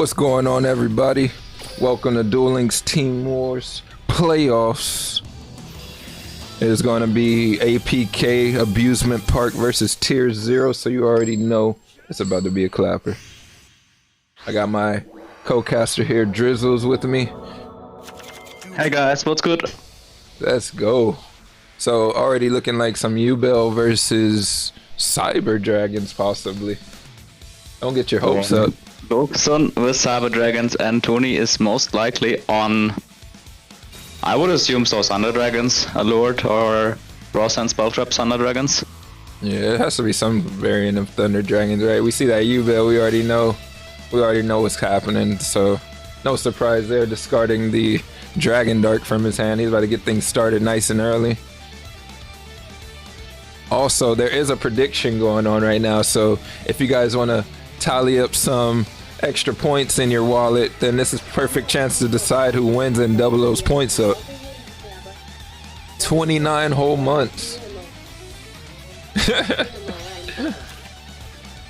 What's going on, everybody? Welcome to Duel Links Team Wars Playoffs. It is going to be APK Abusement Park versus Tier 0, so you already know it's about to be a clapper. I got my co-caster here, Drizzels, with me. Hey guys, what's good? Let's go. So, already looking like some U-Bell versus Cyber Dragons, possibly. Don't get your hopes up. Luxon with Cyber Dragons and Tony is most likely on, I would assume so, Thunder Dragons, Allured, or Raw and Spelltrap Thunder Dragons. Yeah, it has to be some variant of Thunder Dragons, right? We see that U-Bell, we already know what's happening, so no surprise there, discarding the Dragon Dark from his hand. He's about to get things started nice and early. Also, there is a prediction going on right now, so if you guys want to tally up some extra points in your wallet, then this is perfect chance to decide who wins and double those points up. 29 whole months.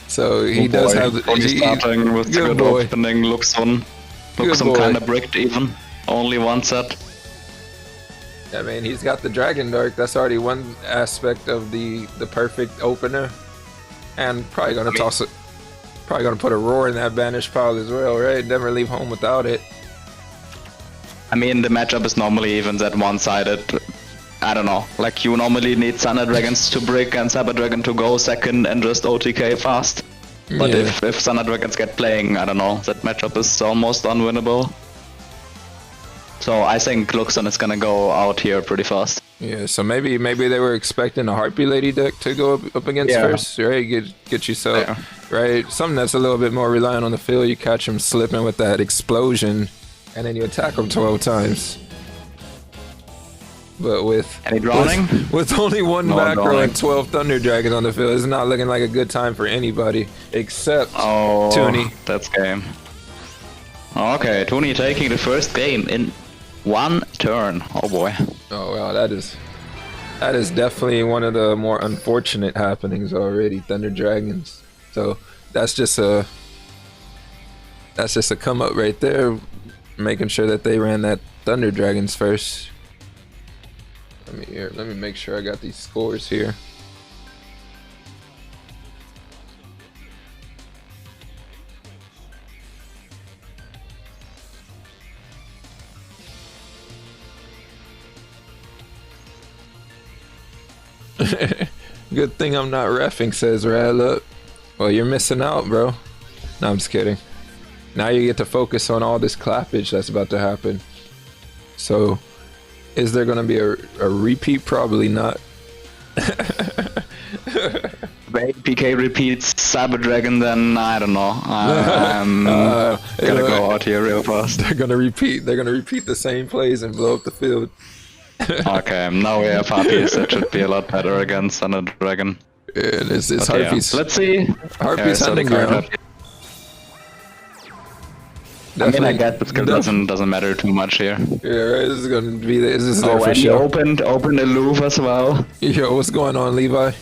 So he does have the starting with good good boy. Opening. Luxon kind of bricked even. Only one set. I mean, he's got the Dragon Dark. That's already one aspect of the perfect opener, and probably gonna toss it. Probably gonna put a roar in that banished pile as well, right? Never leave home without it. I mean, the matchup is normally even that one-sided. I don't know. Like, you normally need Thunder Dragons to brick and Cyber Dragon to go second and just OTK fast. But Yeah. if Thunder Dragons get playing, I don't know, that matchup is almost unwinnable. So I think Luxon is gonna go out here pretty fast. Yeah, so maybe they were expecting a Harpy Lady deck to go up against first, right? Get yourself right. Something that's a little bit more reliant on the field. You catch him slipping with that explosion, and then you attack him 12 times. But with only one macro and 12 Thunder Dragons on the field, it's not looking like a good time for anybody except Tony. That's game. Okay, Tony taking the first game in one turn. Oh boy. Oh wow, that is definitely one of the more unfortunate happenings already. Thunder Dragons. So that's just a come up right there, making sure that they ran that Thunder Dragons first. Let me make sure I got these scores here. Good thing I'm not reffing, says Radlup. Well, you're missing out, bro. No, I'm just kidding. Now you get to focus on all this clappage that's about to happen. So, is there gonna be a repeat? Probably not. PK repeats Cyber Dragon, then I don't know. I'm gonna go out here real fast. They're gonna repeat the same plays and blow up the field. Okay, now we have Harpies. That should be a lot better against Thunder Dragon. Yeah, it's Harpies. Yeah. Let's see. Harpies hunting ground. I mean, I guess the skill doesn't matter too much here. Yeah, right. This is gonna be there for and sure. Opened Aloof as well. Yo, what's going on, Levi?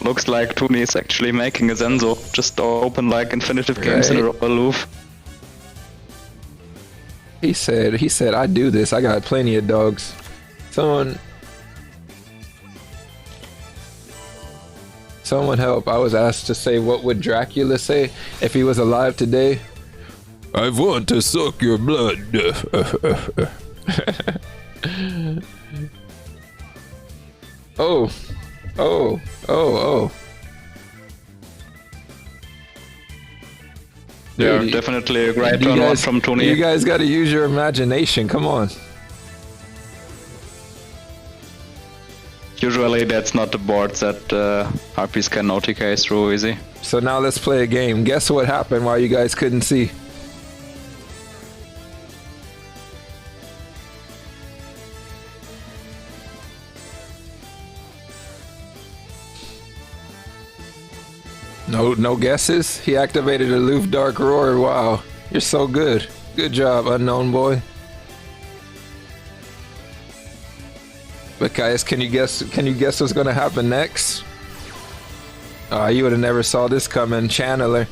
Looks like Tony is actually making a Zenzo. Just open like infinitive games in a Aloof. He said, I do this. I got plenty of dogs. Someone help. I was asked to say, what would Dracula say if he was alive today? I want to suck your blood. Oh. Yeah, definitely a great turn from Tony. You guys got to use your imagination. Come on. Usually that's not the board that Harpies can OTK through easy. So now let's play a game. Guess what happened while you guys couldn't see? No guesses? He activated Aloof Dark Roar. Wow, you're so good. Good job, unknown boy. But guys, can you guess what's gonna happen next? You would have never saw this coming, Channeler.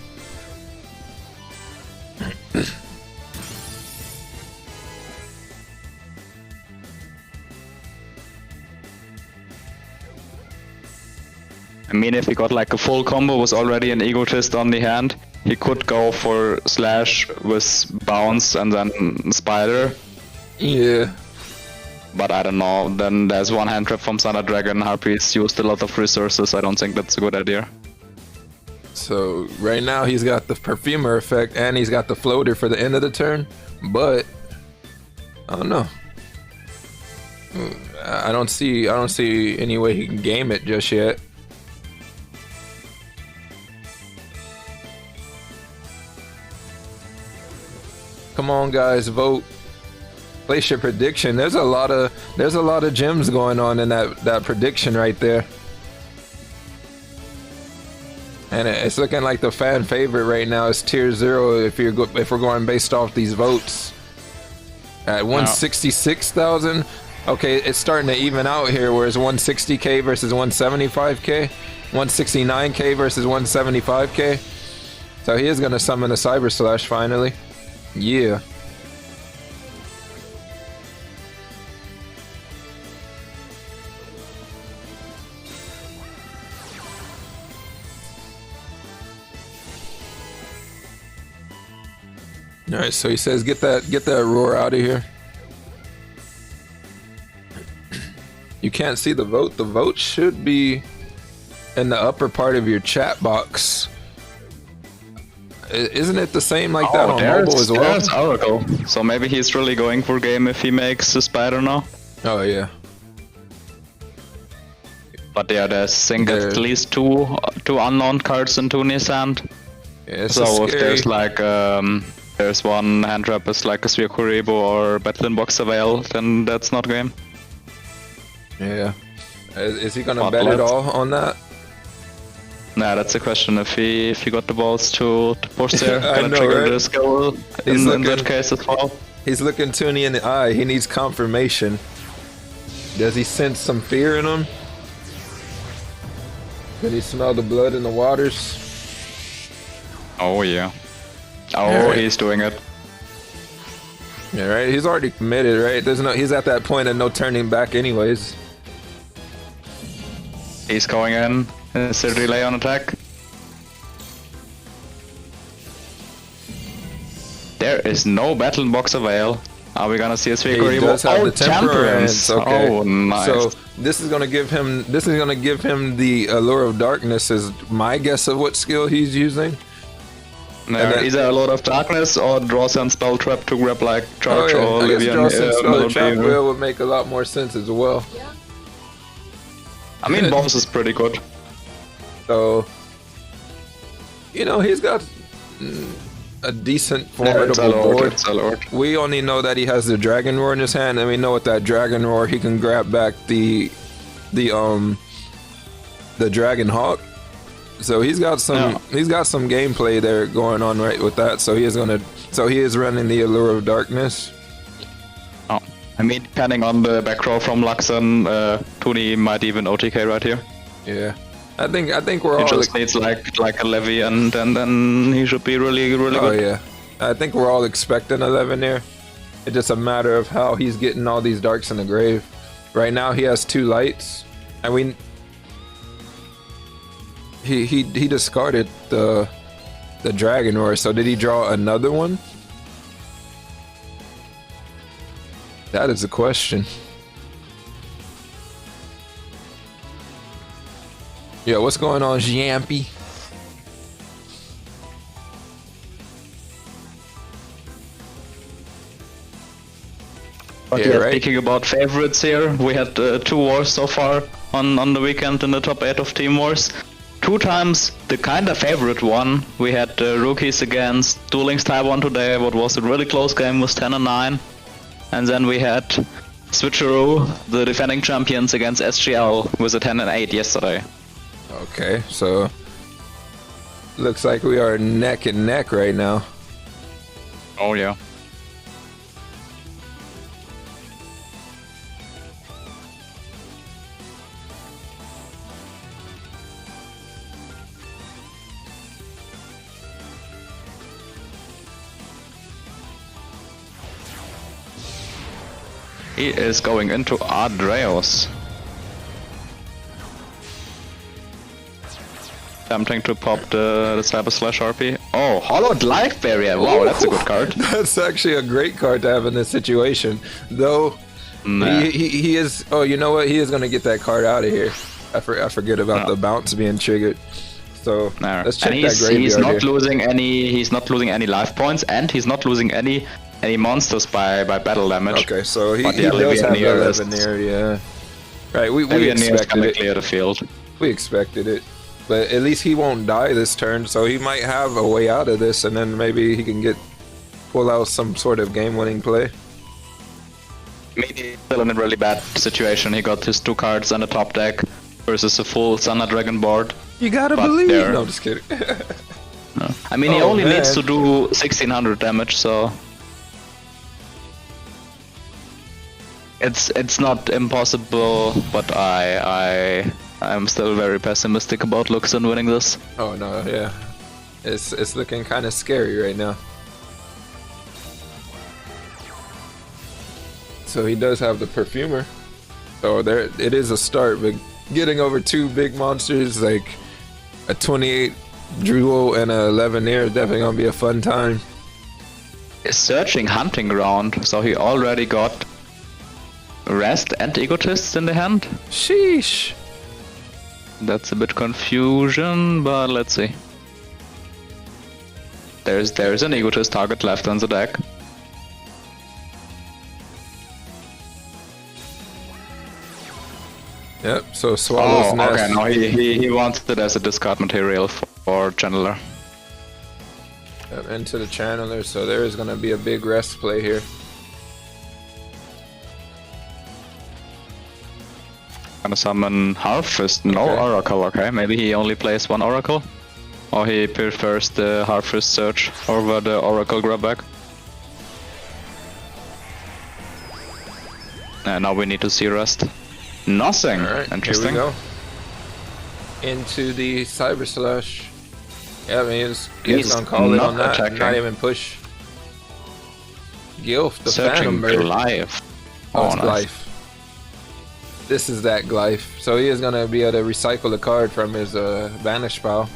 mean, if he got like a full combo, was already an egotist on the hand, he could go for slash with bounce and then spider. Yeah. But I don't know, then there's one hand trap from Thunder Dragon, Harpies used a lot of resources, I don't think that's a good idea. So right now he's got the Perfumer effect and he's got the floater for the end of the turn, but I don't know. I don't see any way he can game it just yet. Come on guys, vote. Place your prediction. There's a lot of gems going on in that prediction right there. And it's looking like the fan favorite right now is Tier 0 if we're going based off these votes. At 166,000. Okay, it's starting to even out here where it's 160k versus 175k, 169k versus 175k. So he is gonna summon a Cyber Slash finally. Yeah. All right, so he says, get that roar out of here. You can't see the vote. The vote should be in the upper part of your chat box. Isn't it the same like that on mobile as well? There's Oracle. So maybe he's really going for game if he makes a spider now. Oh yeah. But yeah, there's at least two unknown cards in Tuni's hand. Yeah, so if there's like there's one hand trap is like a Sphere Kuribo or Battle in Box Avail, then that's not game. Yeah. Is he gonna bet it all on that? Nah, that's a question. If he got the balls to push there, gonna trigger the skill in that case as well. He's looking Tuni in the eye. He needs confirmation. Does he sense some fear in him? Did he smell the blood in the waters? Oh yeah. Oh, right. He's doing it. Yeah, right. He's already committed, right? He's at that point of no turning back, anyways. He's going in. Is there delay on attack? There is no Battle in Box Avail. Are we gonna see a Sphere Kuribo? He does have the Temperance. Okay. Oh, nice. So this is gonna give him the Allure of Darkness. Is my guess of what skill he's using. No, either a lot of darkness or draw some spell trap to grab like charge or Olivia. Draw some spell trap would make a lot more sense as well. I mean, boss is pretty good. So, you know, he's got a decent formidable board. We only know that he has the Dragon Roar in his hand, and we know with that Dragon Roar he can grab back the Dragon Hawk. So he's got some gameplay there going on right with that. So he is running the Allure of Darkness. Oh, I mean, depending on the back row from Luxon, Tuni might even OTK right here. Yeah, I think we're all. He just needs like a levy, and then he should be really good. Oh yeah, I think we're all expecting 11 there. It's just a matter of how he's getting all these darks in the grave. Right now he has 2 lights, and he discarded the Dragon Roar. So did he draw another one? That is the question. Yo, what's going on, Jampy? But yeah, right. Speaking about favorites here, we had 2 wars so far on the weekend in the top 8 of Team Wars. 2 times the kinda favorite one. We had rookies against Duel Links Taiwan today, what was a really close game, was 10-9. And then we had Switcheroo, the defending champions, against SGL with a 10-8 yesterday. Okay, so looks like we are neck and neck right now. Oh yeah. He is going into Adreos. Attempting to pop the Cyber Slash RP. Oh, Hollowed Life Barrier. Wow, that's a good card. That's actually a great card to have in this situation. Though, he is... Oh, you know what? He is going to get that card out of here. I forget about the bounce being triggered. So, let's check that graveyard he's not here. losing any. He's not losing any life points, and he's not losing any monsters by battle damage. Okay, so he does have 11 there, yeah. Right, we expected it. Clear the field. We expected it. But at least he won't die this turn, so he might have a way out of this, and then maybe he can pull out some sort of game-winning play. Maybe still in a really bad situation. He got his 2 cards on the top deck versus a full Thunder Dragon board. You gotta believe. No, just kidding. No. I mean, he only needs to do 1600 damage, so it's not impossible. But I'm still very pessimistic about Luxon winning this. Oh no, yeah, it's looking kind of scary right now. So he does have the Perfumer. So there, it is a start, but getting over 2 big monsters like a 28 Duel and a 11 Near is definitely gonna be a fun time. He's searching Hunting Ground, so he already got Rest and Egotists in the hand. Sheesh. That's a bit confusion, but let's see. There's an Egotist target left on the deck. Yep, so Swallow's Nest. Okay, no, he wants it as a discard material for Channeler. Yep, into the Channeler, so there is going to be a big rest play here. Gonna summon Harvest, no Oracle, okay, maybe he only plays 1 Oracle? Or he prefers the Harvest Search over the Oracle Grabback? Now we need to see rest. Nothing. Alright, interesting. Here we go. Into the Cyber Slash. Yeah, I mean, he's gonna call it on that. Attacking. Not even push. Gilf, the Searching Phantom Bird. Glyph. Oh, it's nice. Glyph. This is that Glyph. So he is gonna be able to recycle a card from his Banish pile.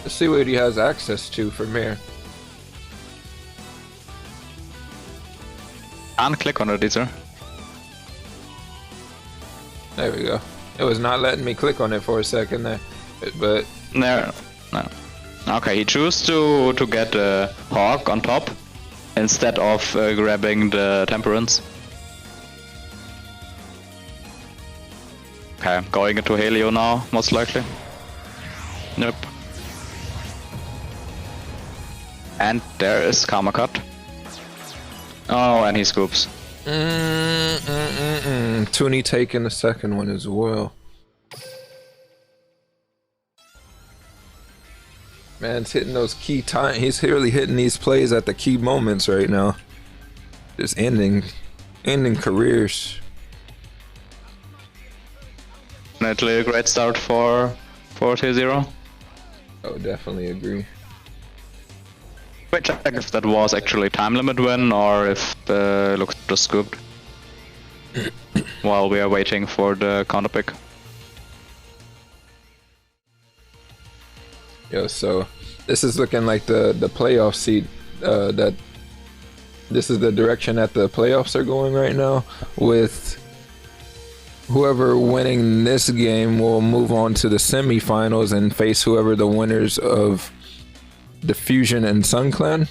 Let's see what he has access to from here. Can't click on it either. There we go. It was not letting me click on it for a second there, but No. Okay, he chose to get a Hawk on top instead of grabbing the Temperance. Okay, going into Helio now, most likely. Nope. And there is Karma Cut. Oh, and he scoops. Toonie taking the second one as well. Man's hitting those key time. He's really hitting these plays at the key moments right now. Just ending careers. Definitely a great start for T0. Oh, definitely agree. Wait, check if that was actually time limit win or if looks just scooped. While we are waiting for the counter pick. Yeah, so this is looking like the playoff seed. That this is the direction that the playoffs are going right now. With whoever winning this game will move on to the semifinals and face whoever the winners of Diffusion and Sun Clan.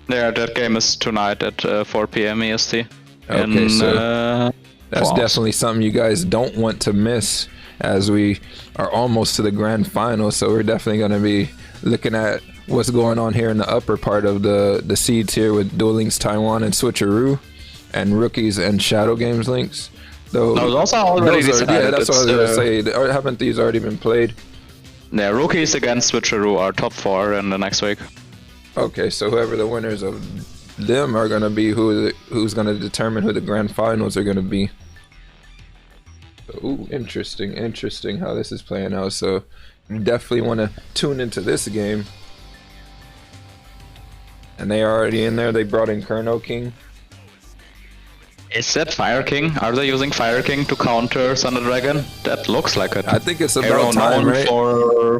Yeah, that game is tonight at 4 PM EST. Okay, so that's definitely something you guys don't want to miss, as we are almost to the grand final. So we're definitely going to be looking at what's going on here in the upper part of the seeds here with Duel Links Taiwan and Switcheroo, and Rookies and Shadow Games Links. Though those are already decided. Yeah, that's what I was going to say. Haven't these already been played? Yeah, Rookies against Switcheroo are top 4 in the next week. Okay, so whoever the winners of them are going to be, who's going to determine who the grand finals are going to be. Ooh, interesting how this is playing out. So you definitely want to tune into this game And they are already in there. They brought in Chrono King. Is that Fire King? Are they using Fire King to counter Thunder Dragon? That looks like it. I think it's about Hero time, known right?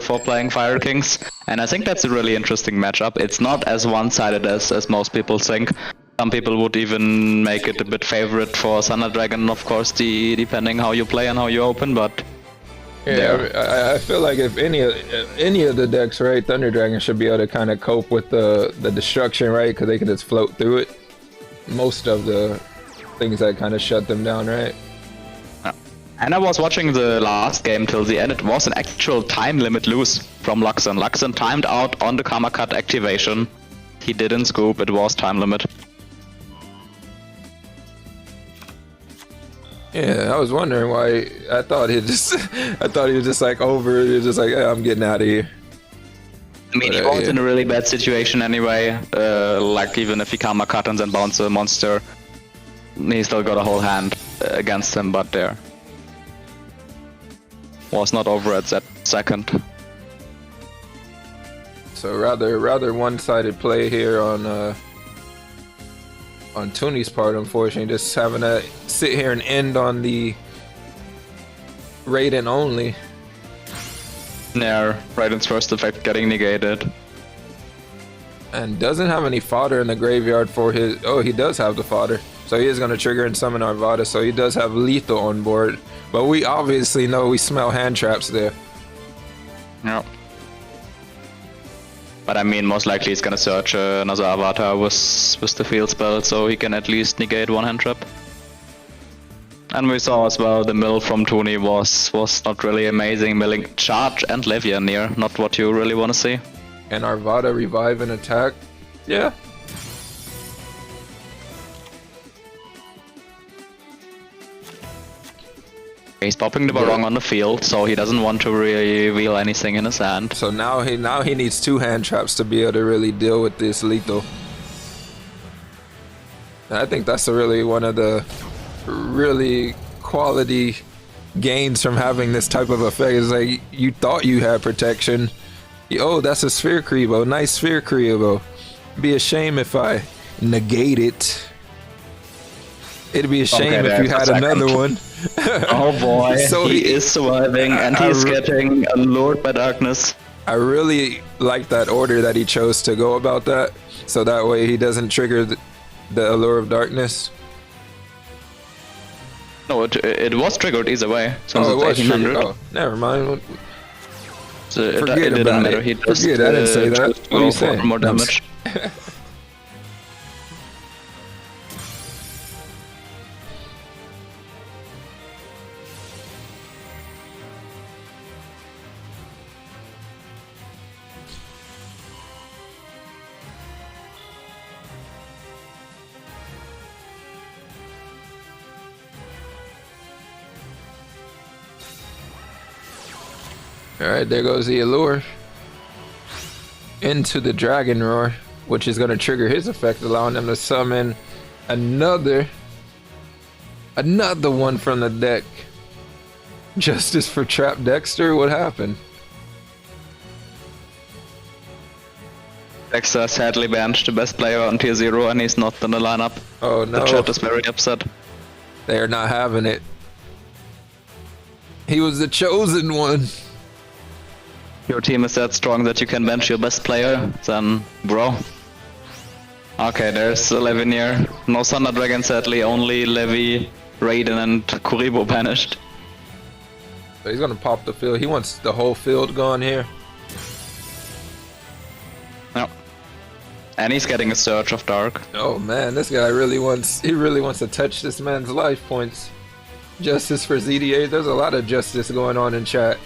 for playing Fire Kings, and I think that's a really interesting matchup. It's not as one-sided as most people think. Some people would even make it a bit favorite for Thunder Dragon, of course, depending how you play and how you open, but yeah, I feel like if any of the decks, right, Thunder Dragon should be able to kind of cope with the destruction, right? Because they can just float through it. Most of the things that kind of shut them down, right? And I was watching the last game till the end. It was an actual time limit lose from Luxon. Luxon timed out on the Karma Cut activation. He didn't scoop. It was time limit. Yeah, I was wondering why. I thought he was just like over. He was just like, yeah, I'm getting out of here. I mean, he was in a really bad situation anyway. Like even if he Karma Cut and then bounce a monster, he still got a whole hand against him, but there was not over at that second. So rather one-sided play here on Tooney's part, unfortunately, just having to sit here and end on the Raiden only. Yeah, Raiden's first effect getting negated. And doesn't have any fodder in the graveyard for his... Oh, he does have the fodder. So he is going to trigger and summon Arvada, so he does have lethal on board. But we obviously know we smell hand traps there. Yeah. But I mean, most likely he's gonna search another avatar with the field spell, so he can at least negate one hand trap. And we saw as well the mill from Tooney was not really amazing, milling charge and Levia near, not what you really want to see. And Arvada revive and attack. Yeah. He's popping the Barong on the field, so he doesn't want to reveal anything in his hand. So now he needs two hand traps to be able to really deal with this lethal. And I think that's really one of the really quality gains from having this type of effect. Is like you thought you had protection. Oh, that's a Sphere Creevo. Nice Sphere Creevo. Be a shame if I negate it. It'd be a shame if you had another one. Oh boy, so he is surviving and he's getting allured by darkness. I really like that order that he chose to go about that, so that way he doesn't trigger the allure of darkness. No, it was triggered either way. So it was triggered. Oh, never mind. So it didn't matter. He just forget, I didn't say that. What are you saying? More damage. Alright, there goes the allure. Into the Dragon Roar, which is going to trigger his effect, allowing them to summon another one from the deck. Justice for Trap Dexter? What happened? Dexter sadly banned the best player on tier 0 and he's not in the lineup. Oh no. The chat is very upset. They are not having it. He was the chosen one. Your team is that strong that you can bench your best player, then bro. Okay, there's 11 here. No Thunder Dragon sadly, only Levi, Raiden and Kuribo banished. So he's gonna pop the field. He wants the whole field gone here. Yep. And he's getting a Surge of Dark. Oh man, this guy really wants to touch this man's life points. Justice for ZDA. There's a lot of justice going on in chat.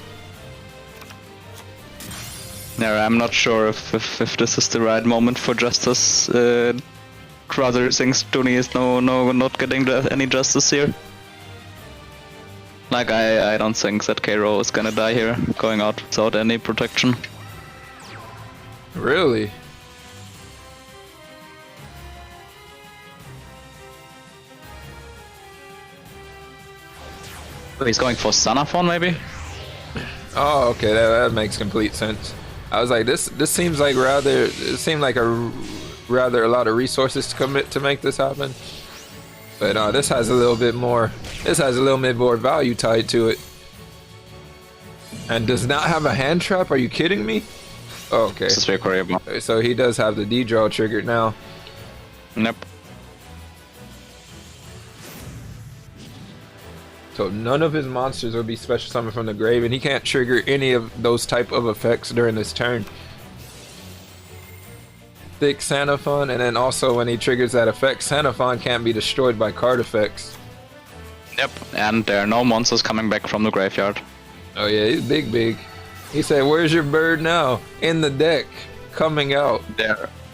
Yeah, I'm not sure if this is the right moment for justice. Rather thinks Tooney is not getting any justice here. Like I don't think that K-Row is gonna die here, going out without any protection. Really? He's going for Sanaphon maybe? Oh, okay, that makes complete sense. I was like, this seems like it seemed like a rather a lot of resources to commit to make this happen. But this has a little bit more. This has a little bit more value tied to it. And does not have a hand trap? Are you kidding me? Oh, okay. This is very agreeable. So he does have the D-draw triggered now. Nope. So none of his monsters will be special summoned from the grave, and he can't trigger any of those type of effects during this turn. Thick Xenophon, and then also when he triggers that effect, Xenophon can't be destroyed by card effects. Yep, and there are no monsters coming back from the graveyard. Oh yeah, he's big. He said, "Where's your bird now?" In the deck, coming out.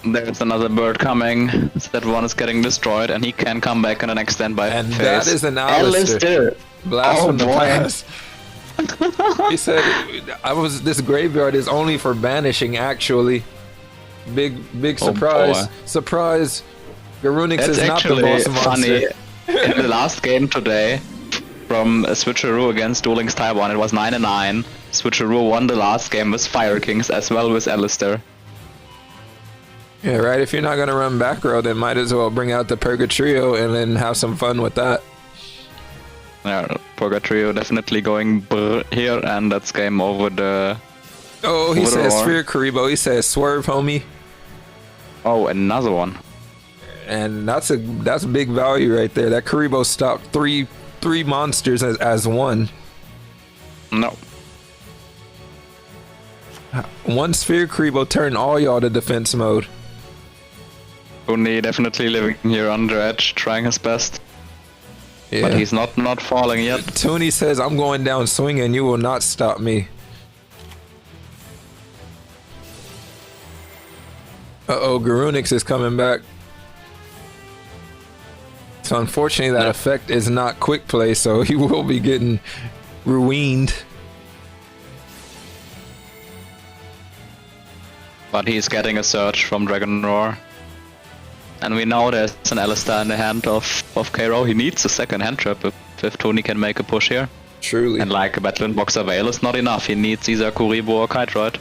There's another bird coming. That one is getting destroyed, and he can come back in the next standby And phase. that is an Alistair. Blast from the boy. past. He said, this graveyard is only for banishing, actually. Big surprise. Boy. Surprise. Garunix It's is not the actually boss monster. funny. In the last game today, from Switcheroo against Duel Links Taiwan, it was 9-9. Switcheroo won the last game with Fire Kings as well with Alistair. Yeah, right. If you're not going to run back row, then might as well bring out the Purgatrio and then have some fun with that. Yeah, Purgatrio definitely going brr here, and that's game over the... Oh, he says Sphere Karibo. He says swerve, homie. Oh, another one. And that's big value right there. That Karibo stopped three monsters as one. No. One Sphere Karibo turned all y'all to defense mode. Uni definitely living here on the edge, trying his best. Yeah. But he's not falling yet. Toonie says, "I'm going down swinging. You will not stop me." Uh-oh, Garunix is coming back. So unfortunately that effect is not quick play, so he will be getting ruined. But he's getting a surge from Dragon Roar. And we know there's an Alistair in the hand of K-Row. He needs a second hand trap if Tony can make a push here. Truly. And like a Battle Box Avail is not enough. He needs either Kuribo or Kite Ride.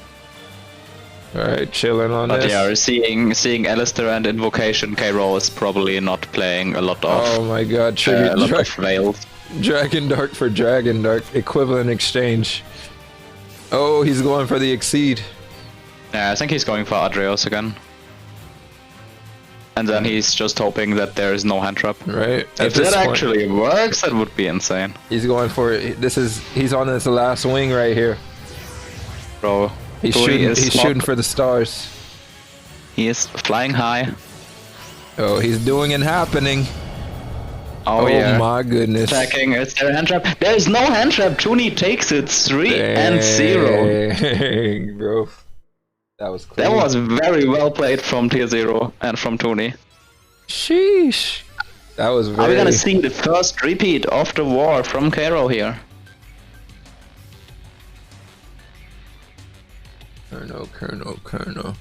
Alright, chilling on But this. yeah, seeing Alistair and Invocation, K-Row is probably not playing a lot of Oh my god, trigger a lot of Veils. Dragon Dark for Dragon Dark. Equivalent exchange. Oh, he's going for the Exceed. Yeah, I think he's going for Adreos again. And then he's just hoping that there is no hand trap. Right. If that actually works, that would be insane. He's going for it. He's on his last wing right here. Bro, He's shooting for the stars. He is flying high. Oh, he's doing it happening. Oh yeah. My goodness. Checking, is there a hand trap? There is no hand trap. Toonie takes it 3-0. Dang, bro. That was clean. That was very well played from Tier 0 and from Toonie. Sheesh. That was very... Are we gonna see the first repeat of the war from K-Row here? Colonel.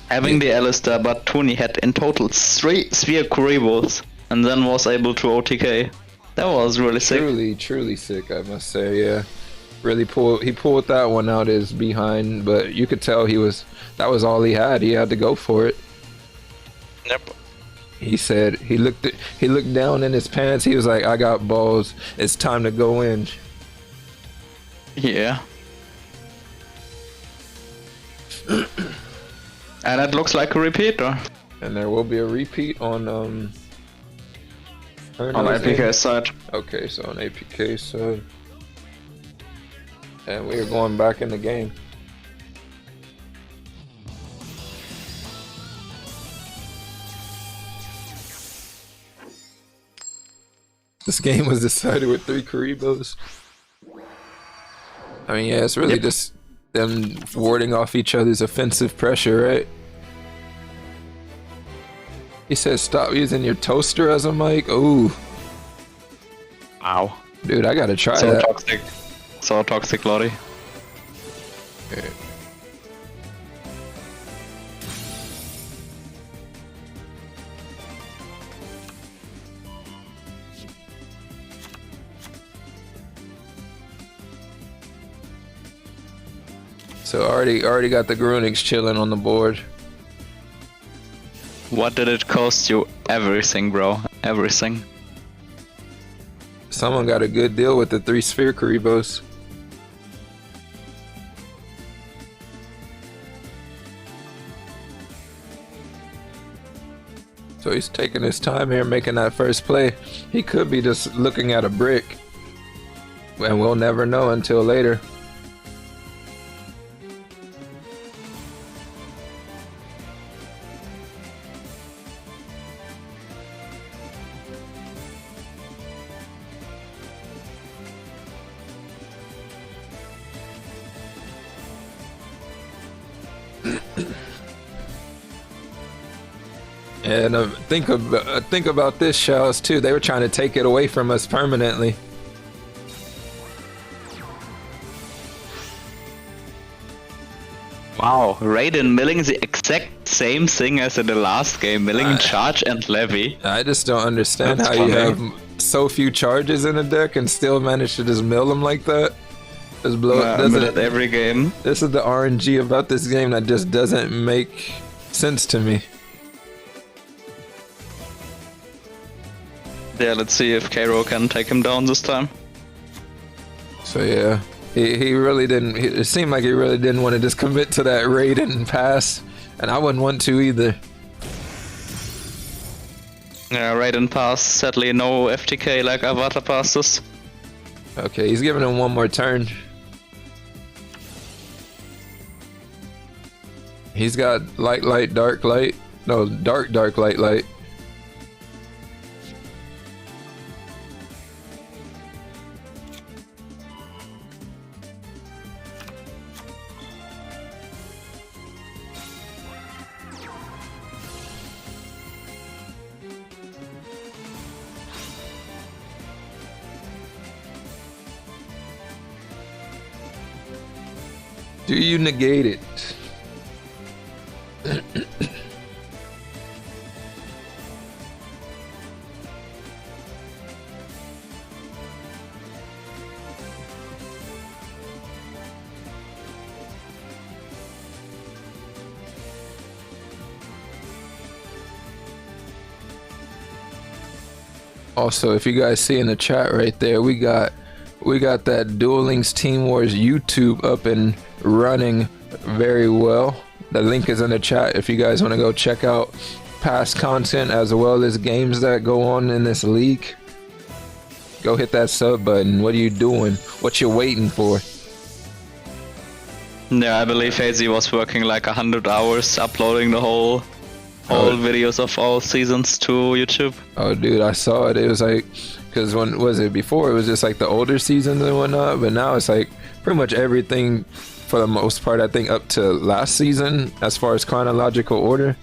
Having the Alistair, but Toonie had in total 3 Sphere Kuribos and then was able to OTK. That was really sick. Truly sick, I must say, yeah. He pulled that one out his behind, but you could tell that was all he had. He had to go for it. Yep. He said he looked down in his pants. He was like, "I got balls. It's time to go in." Yeah. And it looks like a repeater. And there will be a repeat on On APK side. Okay, so on APK side. And we are going back in the game. This game was decided with 3 Karibos. I mean, yeah, it's really just them warding off each other's offensive pressure, right? He says stop using your toaster as a mic. Ooh. Ow. Dude, I gotta try that. Toxic. So toxic, Lottie. Okay. So already got the Grunix chilling on the board. What did it cost you? Everything, bro. Everything. Someone got a good deal with the 3 sphere Karibos. So he's taking his time here making that first play. He could be just looking at a brick. And we'll never know until later. And think about this, Shells, too. They were trying to take it away from us permanently. Wow, Raiden milling the exact same thing as in the last game, milling charge and levy. I just don't understand That's how funny. you have so few charges in a deck and still manage to just mill them like that. Just blow it. Mill it every game. This is the RNG about this game that just doesn't make sense to me. Yeah, let's see if Cairo can take him down this time. So yeah, he really didn't. It seemed like he really didn't want to just commit to that raid and pass, and I wouldn't want to either. Yeah, Raiden pass. Sadly, no FTK like Avatar passes. Okay, he's giving him one more turn. He's got light, light, dark, light. No, dark, dark, light, light. Do you negate it? Also, if you guys see in the chat right there, we got that Duel Links Team Wars YouTube up and running very well. The link is in the chat if you guys want to go check out past content as well as games that go on in this league. Go hit that sub button. What are you doing? What you waiting for? Yeah, I believe AZ was working like 100 hours uploading the whole videos of all seasons to YouTube. Oh, dude, I saw it. It was like, because when was it before? It was just like the older seasons and whatnot, but now it's like pretty much everything for the most part, I think, up to last season as far as chronological order.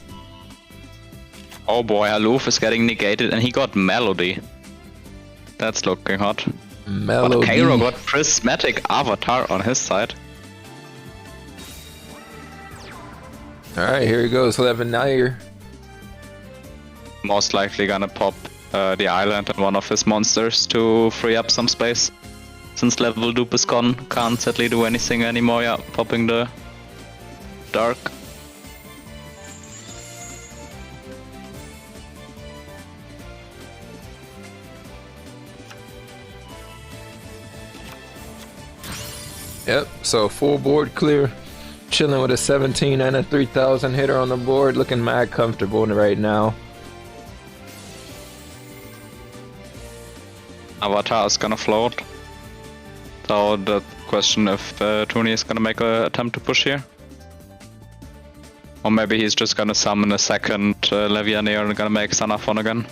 Oh boy, Aloof is getting negated and he got Melody. That's looking hot. Melody. But Cairo got Prismatic Avatar on his side. Alright, here he goes, Levenair. Most likely gonna pop the island and one of his monsters to free up some space. Since level dupe is gone, can't sadly do anything anymore. Yeah, popping the dark. Yep, so full board clear. Chilling with a 17 and a 3000 hitter on the board. Looking mad comfortable right now. Avatar is gonna float. So the question if Tooney is gonna make an attempt to push here. Or maybe he's just gonna summon a second Levianeer and gonna make Sanafon again.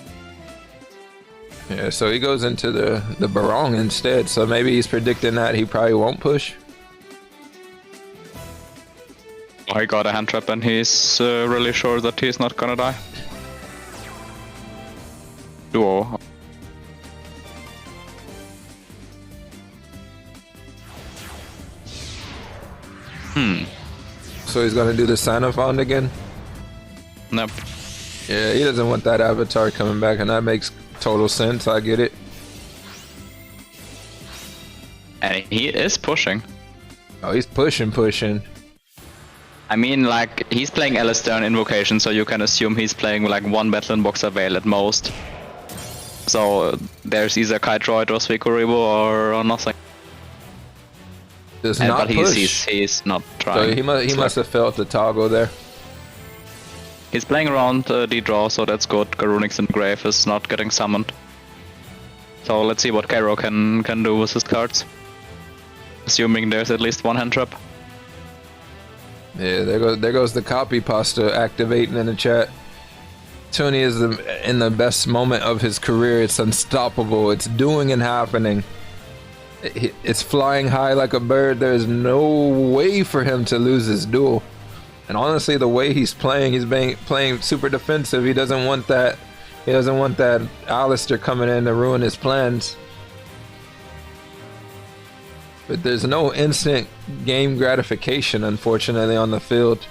Yeah, so he goes into the Barong instead. So maybe he's predicting that he probably won't push. Oh, he got a hand trap and he's really sure that he's not gonna die. Duo. So he's gonna do the Sanafond again? Nope. Yeah, he doesn't want that Avatar coming back, and that makes total sense. I get it. And he is pushing. Oh, he's pushing. I mean, like, he's playing Alistair on Invocation, so you can assume he's playing like one Battling Boxer Veil at most. So there's either Kite-Droid or Suicune or nothing. Does not but push. he's not trying. So he must have felt the toggle there. He's playing around D-Draw, so that's good. Garunix in the grave is not getting summoned. So let's see what Cairo can do with his cards. Assuming there's at least one hand trap. Yeah, there goes the copy pasta activating in the chat. Tony is in the best moment of his career. It's unstoppable. It's doing and happening. It's flying high like a bird. There's no way for him to lose this duel. And honestly, the way he's playing super defensive. He doesn't want that. He doesn't want that Alistair coming in to ruin his plans. But there's no instant game gratification, unfortunately, on the field.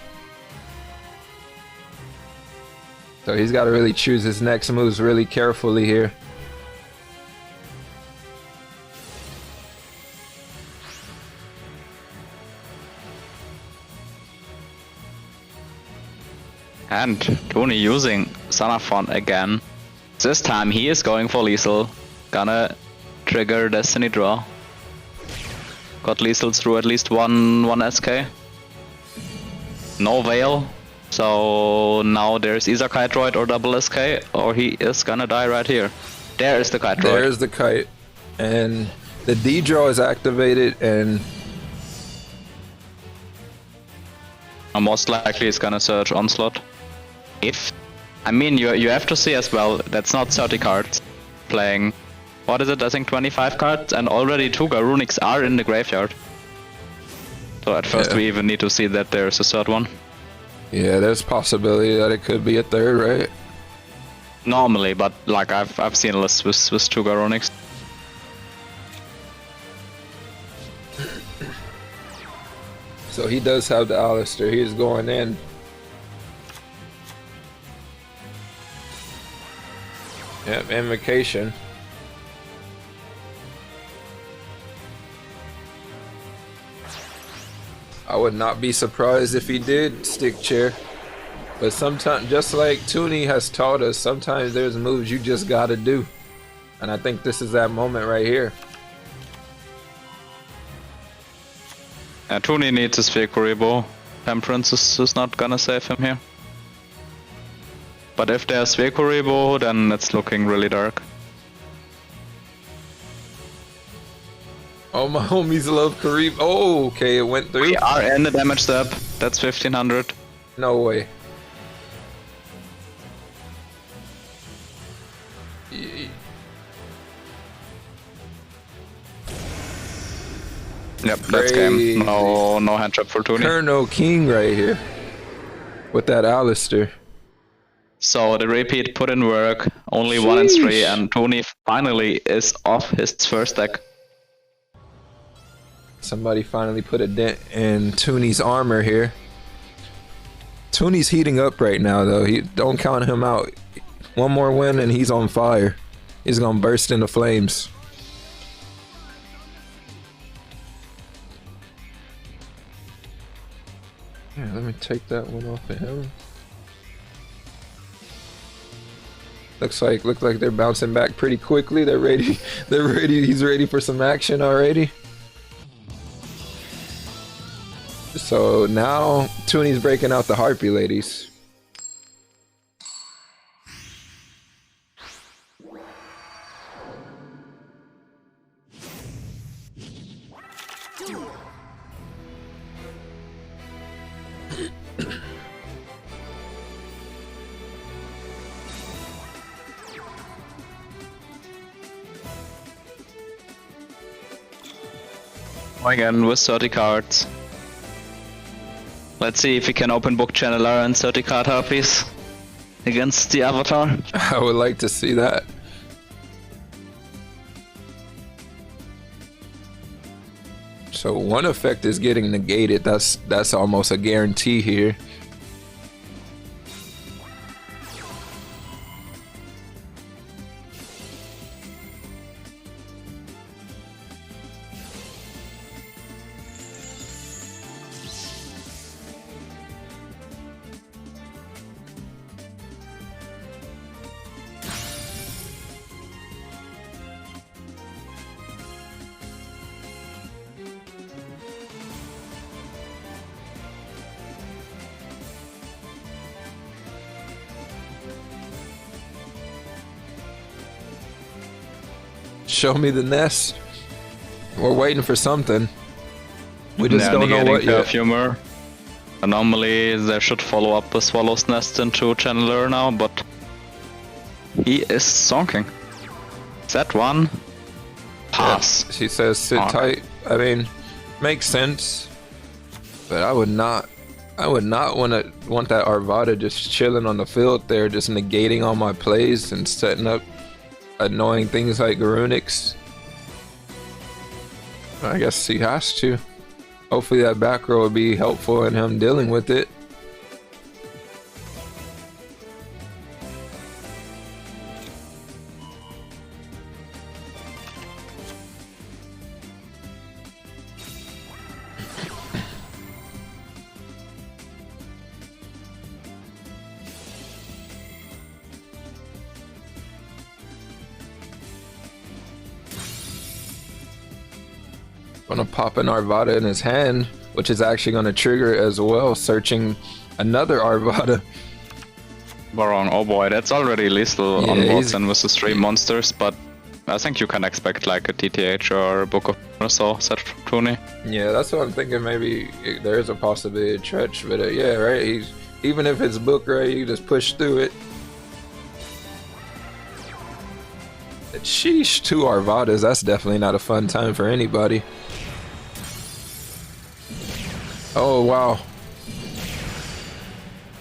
So he's got to really choose his next moves really carefully here. And Tony using Xenophon again. This time he is going for lethal. Gonna trigger Destiny Draw. Got lethal through at least one SK. No Veil. So now there's either Kite-Droid or double SK, or he is gonna die right here. There is the Kite-Droid. There's the kite. And the D-Draw is activated, and most likely it's gonna search Onslaught. I mean, you have to see as well, that's not 30 cards playing. What is it? I think 25 cards, and already 2 Garunix are in the graveyard. So at first we even need to see that there's a third one. yeah, there's possibility that it could be a third, right? Normally, but like I've seen a list with 2 Garunix. So he does have the Alistair. He's going in. Yep, Invocation. I would not be surprised if he did stick chair. But sometimes, just like Tooney has taught us, sometimes there's moves you just gotta do. And I think this is that moment right here. Tony needs his Suicune. Temperance is not gonna save him here. But if there's Suicune, then it's looking really dark. Oh, my homies love Karib. Oh, okay, it went through. We are in the damage step. That's 1500. No way. Yep, that's game. No hand trap for Tony. Colonel King right here. With that Alistair. So the repeat put in work. Only 1 and 3, and Tony finally is off his first deck. Somebody finally put a dent in Tooney's armor here. Tooney's heating up right now, though. Don't count him out. One more win and he's on fire. He's gonna burst into flames. Yeah, let me take that one off of him. Looks like they're bouncing back pretty quickly. They're ready. They're ready. He's ready for some action already. So now Tooney's breaking out the Harpy ladies. Going in with 30 cards. Let's see if we can open book Channeler and 30 card Harpies against the Avatar. I would like to see that. So one effect is getting negated. That's almost a guarantee here. Show me the nest. We're waiting for something. We just don't know what yet. Perfumer. Normally they should follow up the Swallow's Nest into Channeler now, but he is zonking. That one. Pass. Yeah, she says sit tight. I mean, makes sense. But I would not want that Arvada just chilling on the field there, just negating all my plays and setting up annoying things like Garunix. I guess he has to. Hopefully that back row will be helpful in him dealing with it. Gonna pop an Arvada in his hand, which is actually gonna trigger as well, searching another Arvada. Barong, oh boy, that's already lethal on boards and with the 3 monsters, but I think you can expect like a TTH or a Book of or so set Tony. Yeah, that's what I'm thinking. Maybe there is a possibility of Tretch, but yeah, right. Even if it's book, right, you just push through it. Sheesh, 2 Arvadas. That's definitely not a fun time for anybody. Oh wow.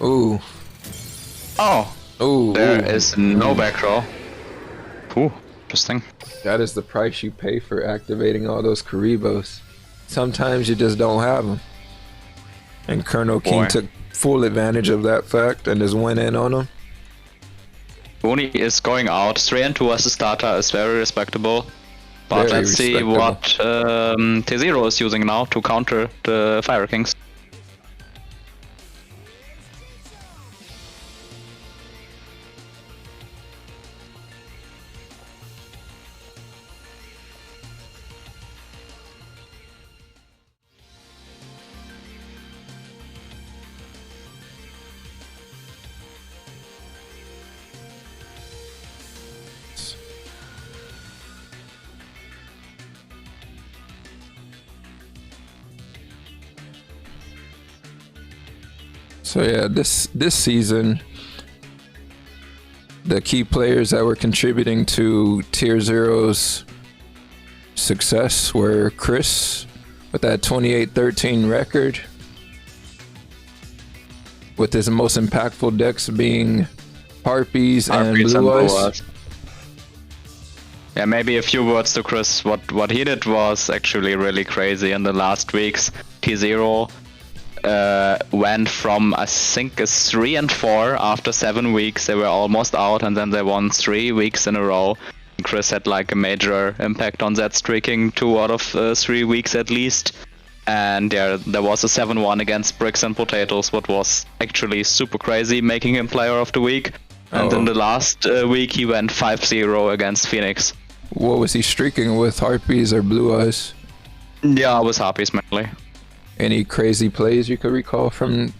Ooh. Oh. Ooh. There is no back row. Ooh, interesting. That is the price you pay for activating all those Karibos. Sometimes you just don't have them. And Colonel King took full advantage of that fact and just went in on him. Tony is going out. 3 and 2 as a starter is very respectable. But let's see what T0 is using now to counter the Fire Kings. So yeah, this season, the key players that were contributing to Tier Zero's success were Chris with that 28-13 record, with his most impactful decks being Harpies and Blue Eyes. Yeah, maybe a few words to Chris. What he did was actually really crazy in the last weeks. T0 went from I think a 3 and 4 after 7 weeks. They were almost out, and then they won 3 weeks in a row. Chris had like a major impact on that, streaking 2 out of 3 weeks at least. And yeah, there was a 7-1 against Bricks and Potatoes, what was actually super crazy, making him player of the week. And in the last week he went 5-0 against Phoenix. What was he streaking with, Harpies or Blue Eyes? Yeah, it was Harpies mainly. Any crazy plays you could recall from?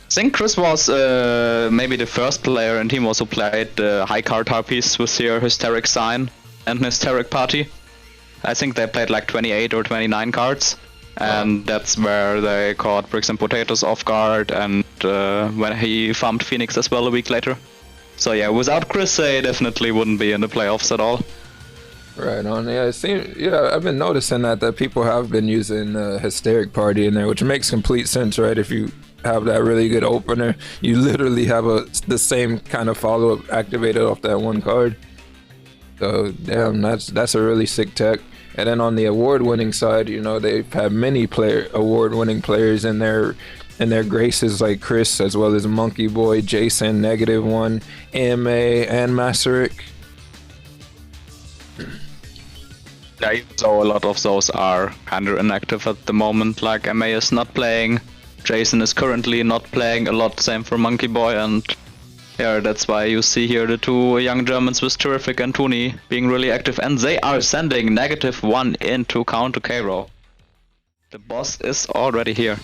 I think Chris was maybe the first player in team also played the high card Harpies with your Hysteric Sign and Hysteric Party. I think they played like 28 or 29 cards, and that's where they caught Bricks and Potatoes off guard, and when he farmed Phoenix as well a week later. So yeah, without Chris, they definitely wouldn't be in the playoffs at all. Right on. Yeah, it seems. Yeah, I've been noticing that people have been using Hysteric Party in there, which makes complete sense, right? If you have that really good opener, you literally have the same kind of follow-up activated off that one card. So damn, that's a really sick tech. And then on the award-winning side, you know, they've had many award-winning players in their graces, like Chris, as well as Monkey Boy, Jason, -1, AMA, and Masaryk. Yeah, so a lot of those are kind of inactive at the moment. Like MA is not playing, Jason is currently not playing a lot, same for Monkey Boy, and yeah, that's why you see here the 2 young Germans with Terrific and Tuni being really active, and they are sending -1 into counter K-Row. The boss is already here.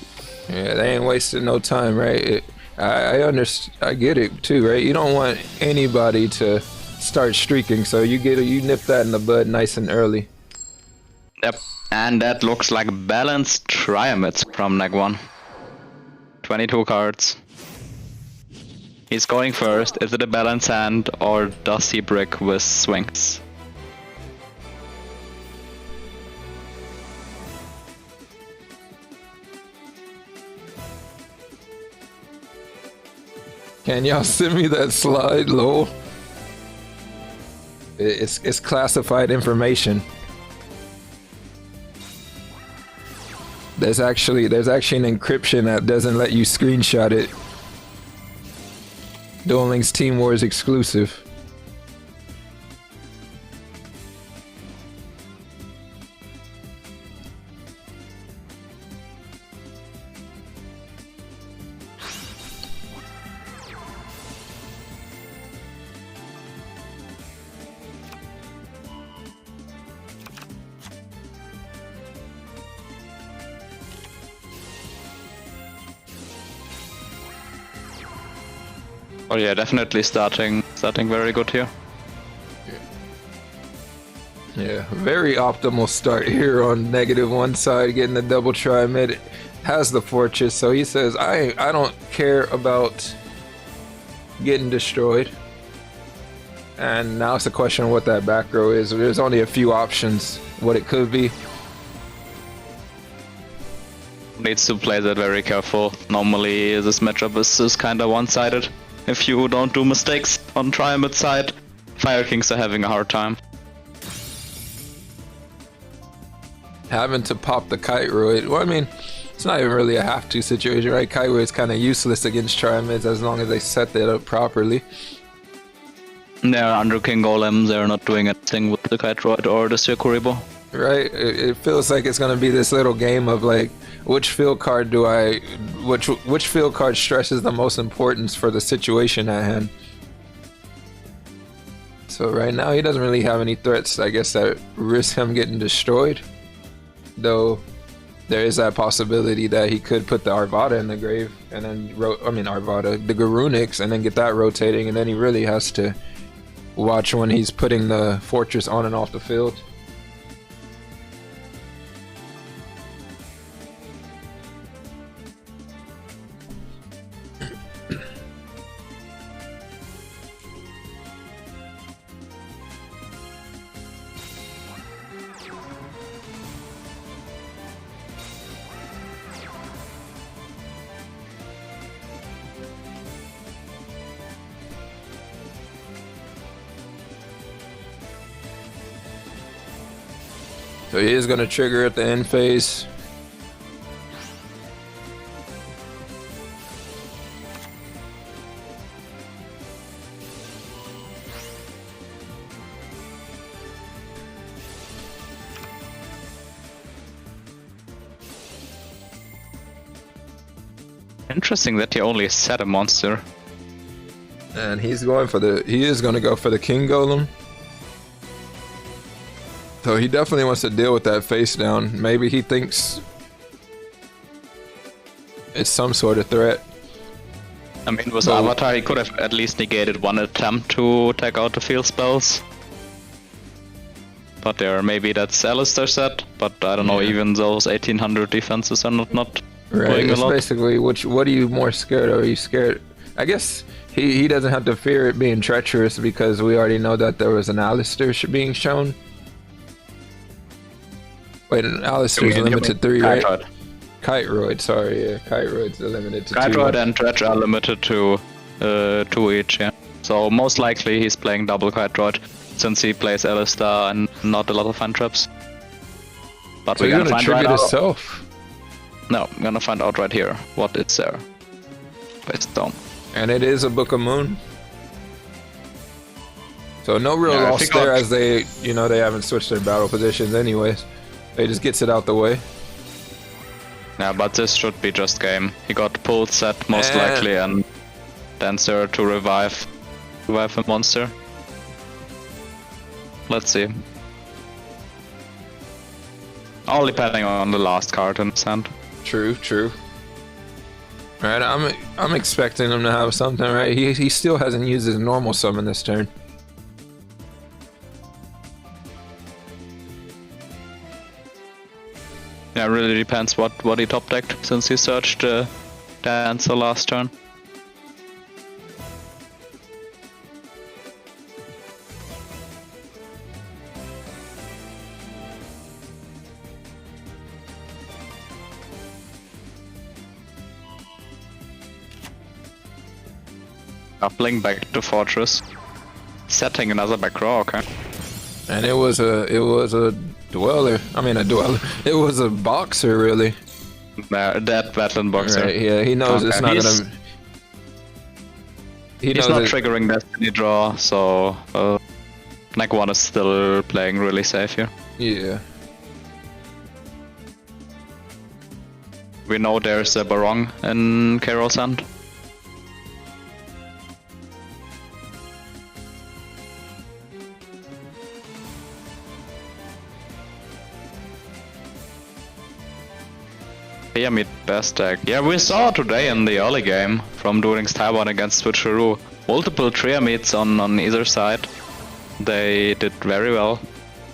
Yeah, they ain't wasting no time, right? I understand. I get it too, right? You don't want anybody to start streaking. So you nip that in the bud nice and early. Yep, and that looks like balanced Triamids from Neg 1. 22 cards. He's going first. Is it a balance hand or does he brick with swings? Can y'all send me that slide, lol? It's classified information. There's actually an encryption that doesn't let you screenshot it. Duel Links Team Wars exclusive. Oh yeah, definitely starting very good here. Yeah, very optimal start here on -1 side, getting the double try mid. Has the fortress, so he says, I don't care about getting destroyed. And now it's a question of what that back row is. There's only a few options what it could be. Needs to play that very careful. Normally this matchup is kinda one-sided. If you don't do mistakes on Triamid side, Fire Kings are having a hard time. Having to pop the Kite Roid. Well, I mean, it's not even really a have-to situation, right? Kite Roid's kind of useless against Triamids as long as they set that up properly. They're under King Golem, they're not doing anything with the Kite Roid or the Syakuribo. Right? It feels like it's going to be this little game of like, which field card which field card stresses the most importance for the situation at hand. So right now he doesn't really have any threats, I guess, that risk him getting destroyed. Though there is that possibility that he could put the Arvada in the grave and then the Garunix, and then get that rotating, and then he really has to watch when he's putting the fortress on and off the field. So he is going to trigger at the end phase. Interesting that he only set a monster. And he is going to go for the King Golem. So he definitely wants to deal with that face down. Maybe he thinks it's some sort of threat. I mean, with Avatar, he could have at least negated one attempt to take out the field spells. But maybe that's Alistair set, but I don't know, even those 1800 defenses are not doing a lot. Basically, what are you more scared of? Are you scared? I guess he doesn't have to fear it being treacherous because we already know that there was an Alistair being shown. Wait, Alistair's limited 3, right? Roid. Kite Roid, sorry, yeah. Kite Roid's limited to 2. Kite Roid and Dredge are limited to 2 each, yeah. So most likely he's playing double Kite Roid, since he plays Alistair and not a lot of fan traps. But so we're gonna find tribute right himself? No, I'm gonna find out right here what is there. Face down. And it is a Book of Moon. So no real loss there, as they haven't switched their battle positions anyways. He just gets it out the way. Yeah, but this should be just game. He got pulled set most likely, and Dancer to revive a monster. Let's see. All depending on the last card in his hand. True. Alright, I'm expecting him to have something, right? He still hasn't used his normal summon this turn. Yeah, really depends what he top decked, since he searched Dancer last turn. Coupling back to Fortress. Setting another back row, okay. And it was a dweller. I mean a dweller. It was a boxer, really. That Battling Boxer. Right, yeah, he knows it's not gonna. He's not triggering Destiny draw, so Neg 1 is still playing really safe here. Yeah. We know there's a Barong in Carol's hand. Pyramid best deck. Yeah, we saw today in the early game from Duel Links Taiwan against Switcheroo. Multiple Triamids on either side. They did very well.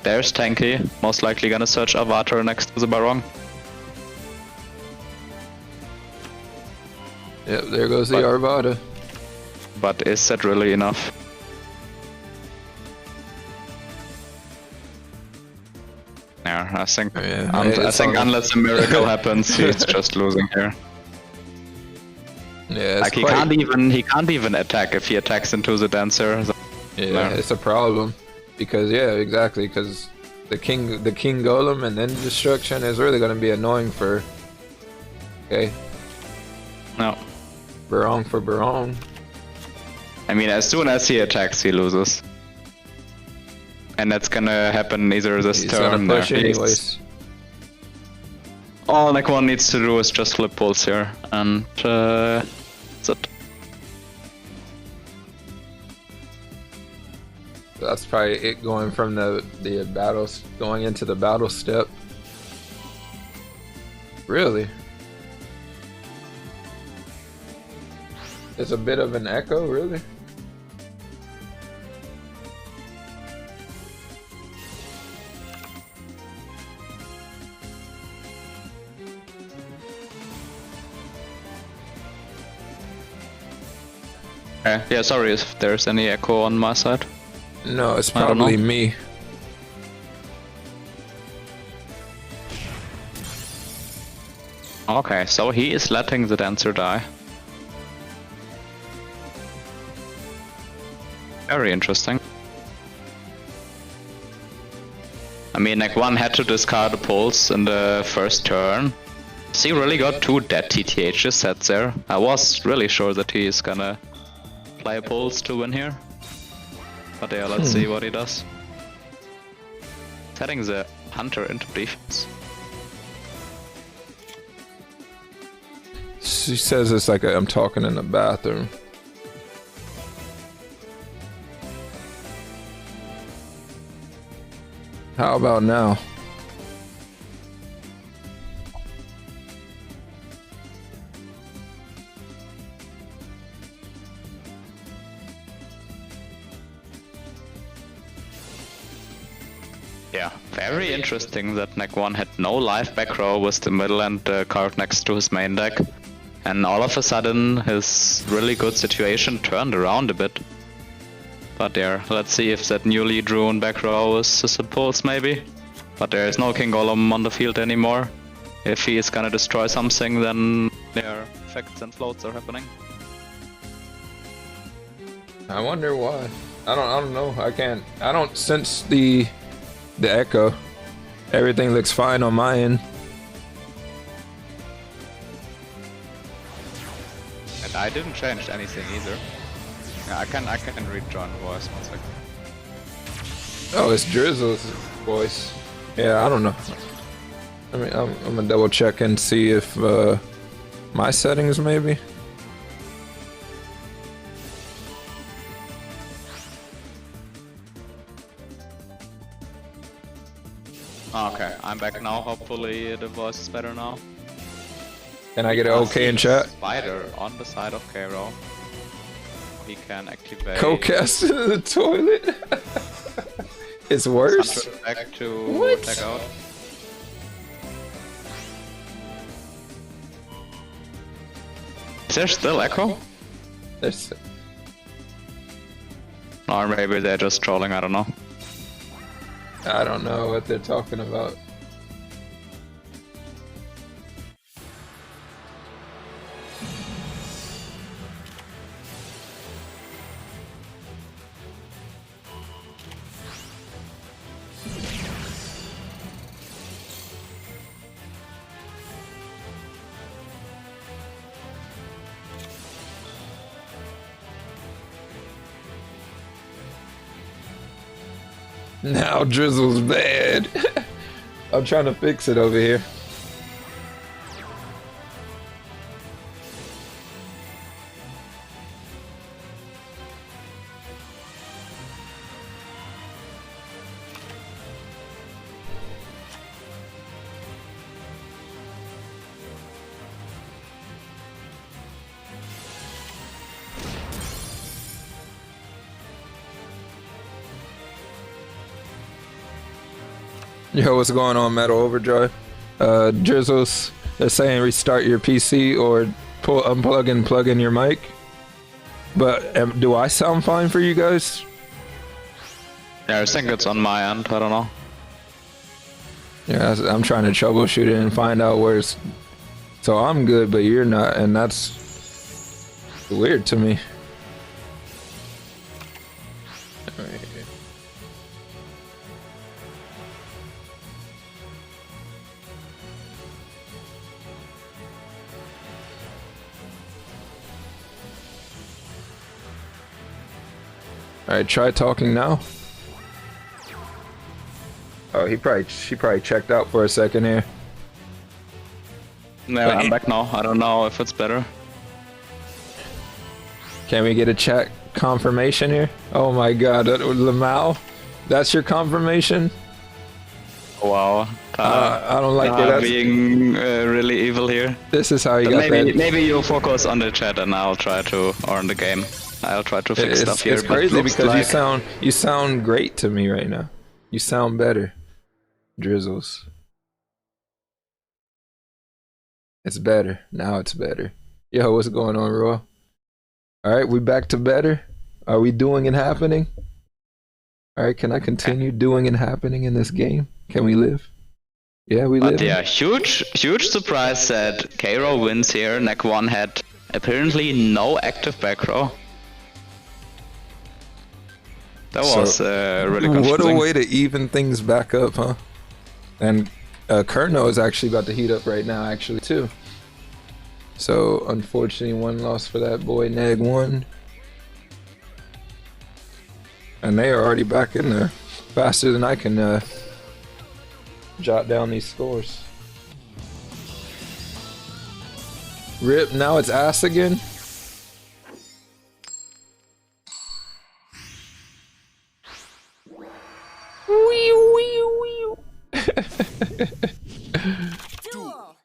There's Tanky, most likely gonna search Avatar next to the Barong. Yep, there goes the Arvada. But is that really enough? Yeah, I think, I think unless a miracle happens, he's just losing here. Yeah, like he can't even attack if he attacks into the Dancer. Yeah, it's a problem because exactly, because the king golem and then destruction is really gonna be annoying for. Okay. No. Barong for Barong. I mean, as soon as he attacks, he loses. And that's gonna happen either this turn gonna push anyways. All Neg 1 needs to do is just flip pulse here, and that's it. That's probably it going from the battles, going into the battle step. Really? It's a bit of an echo, really? Yeah, sorry if there's any echo on my side. No, it's probably me. Okay, so he is letting the Dancer die. Very interesting. I mean, Neg 1 had to discard a pulse in the first turn. So he really got 2 dead TTHs set there. I was really sure that he is gonna play a pulse to win here. But yeah, let's see what he does. Setting the Hunter into defense. She says it's like I'm talking in the bathroom. How about now? Yeah, very interesting that Neg 1 had no life back row with the middle and the card next to his main deck. And all of a sudden his really good situation turned around a bit. But yeah, let's see if that newly drawn back row is a pulse maybe. But there is no King Golem on the field anymore. If he is gonna destroy something, then their effects and floats are happening. I wonder why. I don't know. I don't sense the echo. Everything looks fine on my end. And I didn't change anything either. Yeah, I can rejoin voice 1 second. Oh, it's Drizzles' voice. Yeah, I don't know. I mean, I'm gonna double check and see if my settings maybe. Okay, I'm back now. Hopefully the voice is better now. Can I get an okay in chat? Spider on the side of Cairo. He can activate. Co-cast in the toilet. It's worse. Back to What? tag out. there still echo? There's... Or maybe they're just trolling, I don't know. I don't know what they're talking about. Now Drizzles bad. I'm trying to fix it over here. Yo, what's going on, Metal Overdrive? Drizzles, they're saying restart your PC or unplug and plug in your mic. But do I sound fine for you guys? Yeah, I think it's on my end, I don't know. Yeah, I'm trying to troubleshoot it and find out where it's... So I'm good, but you're not, and that's weird to me. Alright. Alright, try talking now. Oh, she probably checked out for a second here. No, I'm back now. I don't know if it's better. Can we get a chat confirmation here? Oh my god, Lamau? That's your confirmation? Wow. I don't like that. Being really evil here. This is how you But got maybe, that. maybe you focus on the chat and I'll try to, or in the game. I'll try to fix stuff here. It's crazy looks because like... you sound great to me right now. You sound better, Drizzles. It's better now. It's better. Yo, what's going on, Roy? All right, we back to better. Are we doing and happening? All right, can I continue doing and happening in this game? Can we live? Yeah, we live. But yeah, huge surprise that K-Row wins here. Neck 1 had apparently no active back row. That was really confusing. What a way to even things back up, huh? And Kerno is actually about to heat up right now, actually, too. So, unfortunately, one loss for that boy, Neg 1. And they are already back in there faster than I can jot down these scores. Rip, now it's ass again. Duel.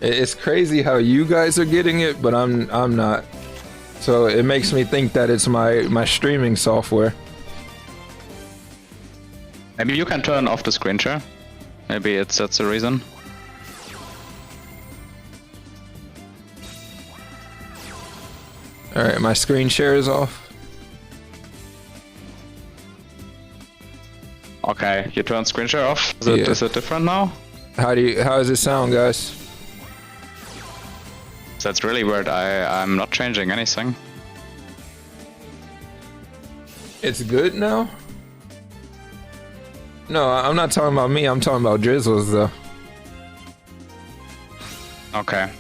It's crazy how you guys are getting it, but I'm not. So it makes me think that it's my streaming software. Maybe you can turn off the screen share. Maybe that's the reason. Alright, my screen share is off. Okay, you turn screen share off. Is it different now? How does it sound, guys? That's really weird. I'm not changing anything. It's good now? No, I'm not talking about me, I'm talking about Drizzles though. Okay.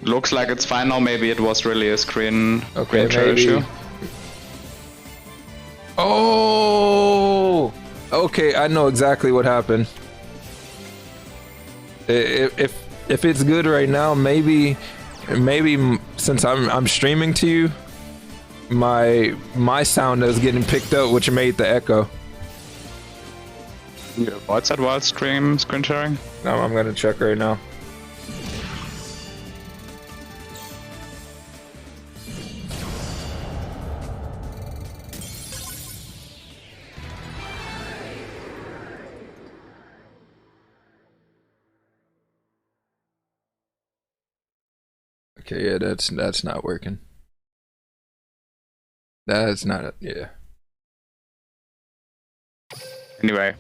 Looks like it's fine now. Maybe it was really a screen share maybe. issue. Oh! Okay, I know exactly what happened. If it's good right now, maybe since I'm streaming to you, my sound is getting picked up, which made the echo. What's that while screen sharing? No, I'm gonna check right now. Okay, yeah, that's not working. That's not yeah. Anyway,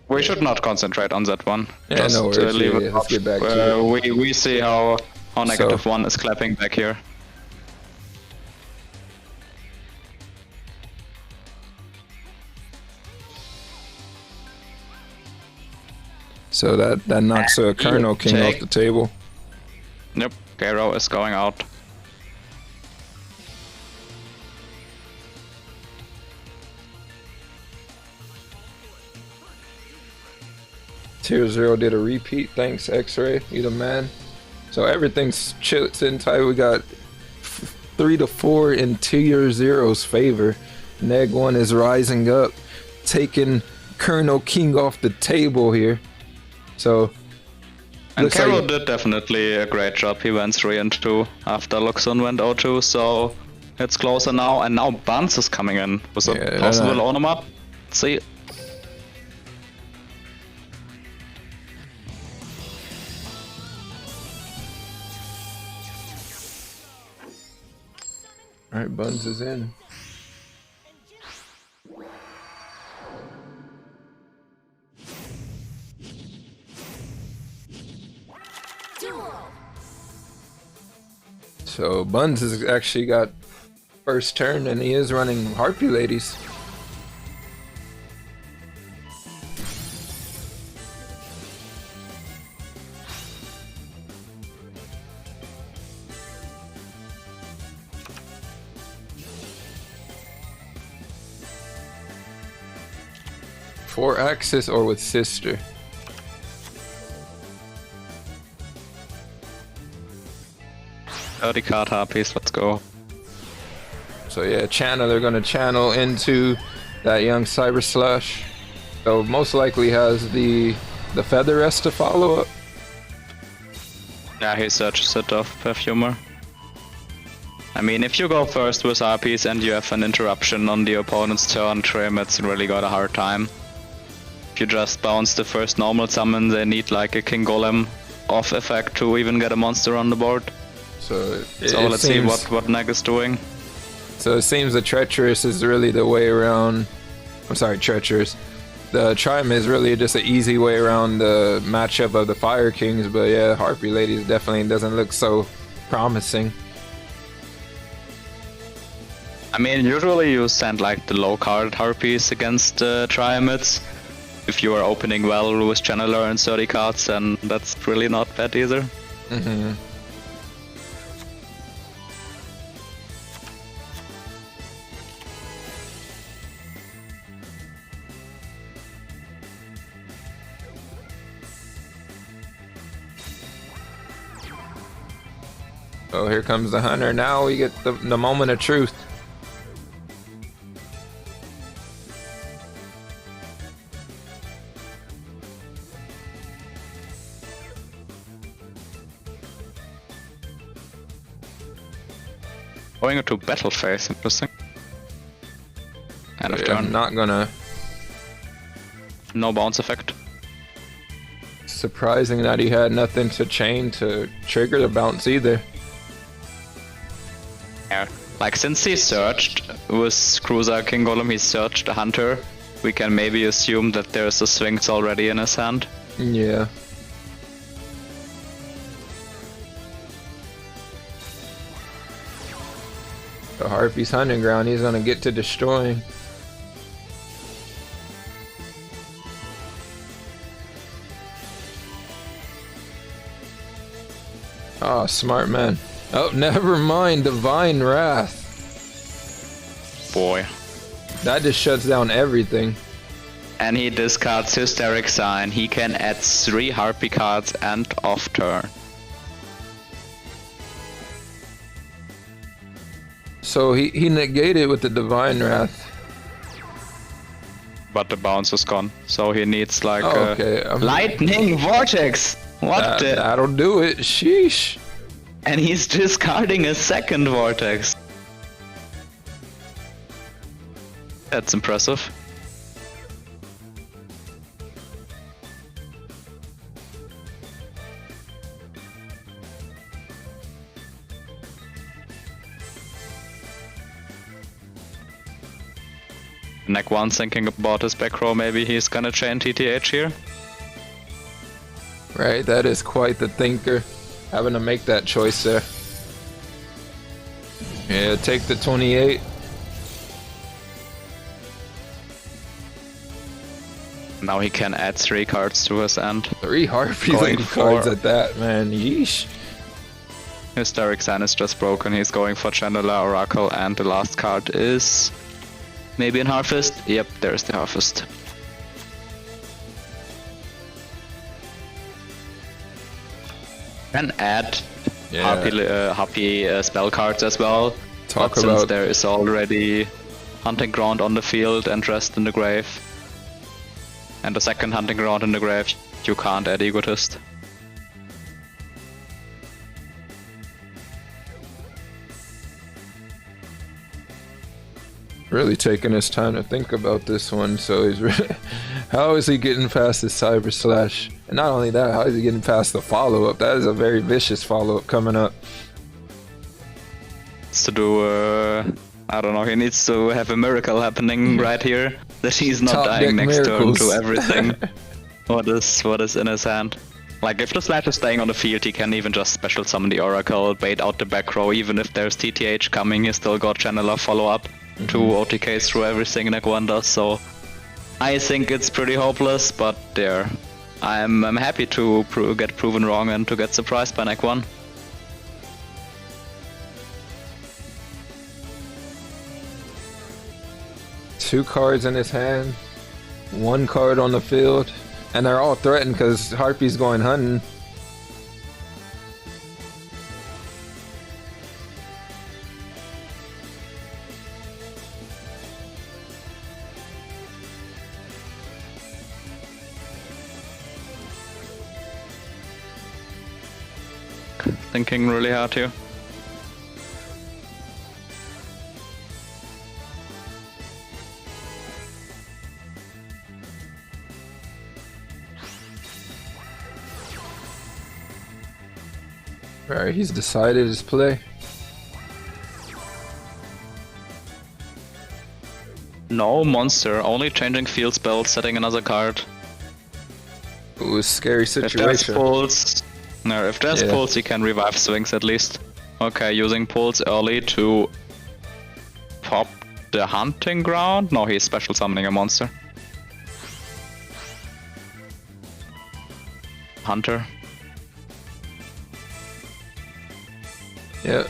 we should not concentrate on that one. Yeah, Just no worries. leave Yeah, it. let's get back to it. We see how -1 is clapping back here. So that knocks a Colonel King off the table. Yep, Garo is going out. Tier 0 did a repeat. Thanks, X-Ray. You the man. So everything's sitting tight. We got 3 to 4 in Tier 0's favor. Neg 1 is rising up, taking Colonel King off the table here. So, and Caro did definitely a great job. He went 3 and 2 after Luxon went 0-2, so it's closer now. And now Buns is coming in with a possible onomat. Let's see. Alright, Buns is in. So Buns has actually got first turn and he is running Harpy Ladies. Four axis or with sister. Card harpies, let's go. So yeah, they're gonna channel into that young Cyber Slash. So most likely has the Feather Rest to follow up. Yeah, he searches it off Perfumer. I mean, if you go first with harpies and you have an interruption on the opponent's turn, Trim, it's really got a hard time. If you just bounce the first normal summon, they need like a King Golem off effect to even get a monster on the board. So let's see what Neg is doing. So it seems the Treacherous is really the way around. I'm sorry, Treacherous. The Trim is really just an easy way around the matchup of the Fire Kings, but yeah, Harpy Ladies definitely doesn't look so promising. I mean, usually you send like the low card Harpies against Triamids. If you are opening well with Channeler and 30 cards, then that's really not bad either. Mm-hmm. Oh, here comes the Hunter. Now we get the moment of truth. Going into battle phase, interesting. End of turn. I'm not gonna. No bounce effect. Surprising that he had nothing to chain to trigger the bounce either. Yeah, like since he searched with Cruiser King Golem, he searched the Hunter. We can maybe assume that there's a Sphinx already in his hand. Yeah. The Harpy's hunting ground, he's gonna get to destroying. Oh, smart man. Oh, never mind. Divine Wrath. Boy. That just shuts down everything. And he discards Hysteric Sign. He can add 3 Harpy cards and off turn. So he negated with the Divine Wrath. But the bounce is gone. So he needs like Lightning Vortex! What the? That'll do it. Sheesh. And he's discarding a second Vortex. That's impressive. Neck 1 thinking about his back row, maybe he's gonna chain TTH here. Right, that is quite the thinker, having to make that choice there. Yeah, take the 28. Now he can add 3 cards to his end. 3 Harpy Going Lady cards for- at that, man. Yeesh. Hysteric Sun is just broken, he's going for Channeler Oracle, and the last card is maybe an Harvest? Yep, there's the Harvest. Can add Harpy spell cards as well, Talk but since about- there is already Hunting Ground on the field and Rest in the Grave, and the second Hunting Ground in the grave, you can't add Egotist. Really taking his time to think about this one, so he's how is he getting past the Cyber Slash? And not only that, how is he getting past the follow-up? That is a very vicious follow-up coming up. To do, I don't know, he needs to have a miracle happening right here, that he's not Top dying deck next miracles. turn to everything. What is in his hand. Like, if the Slash is staying on the field, he can even just special summon the Oracle, bait out the back row. Even if there's TTH coming, he still got Channeler follow-up. 2 OTKs through everything Neck 1 does, so I think it's pretty hopeless, but there. I'm happy to get proven wrong and to get surprised by Neck 1. Two cards in his hand, 1 card on the field, and they're all threatened because Harpy's going hunting. Thinking really hard here. Alright, he's decided his play. No monster, only changing field spells, setting another card. Ooh, scary If there's situation. pulse, no, if there's Yeah. pulse, he can revive swings at least. Okay, using pulse early to pop the hunting ground. No, he's special summoning a monster. Hunter. Yeah.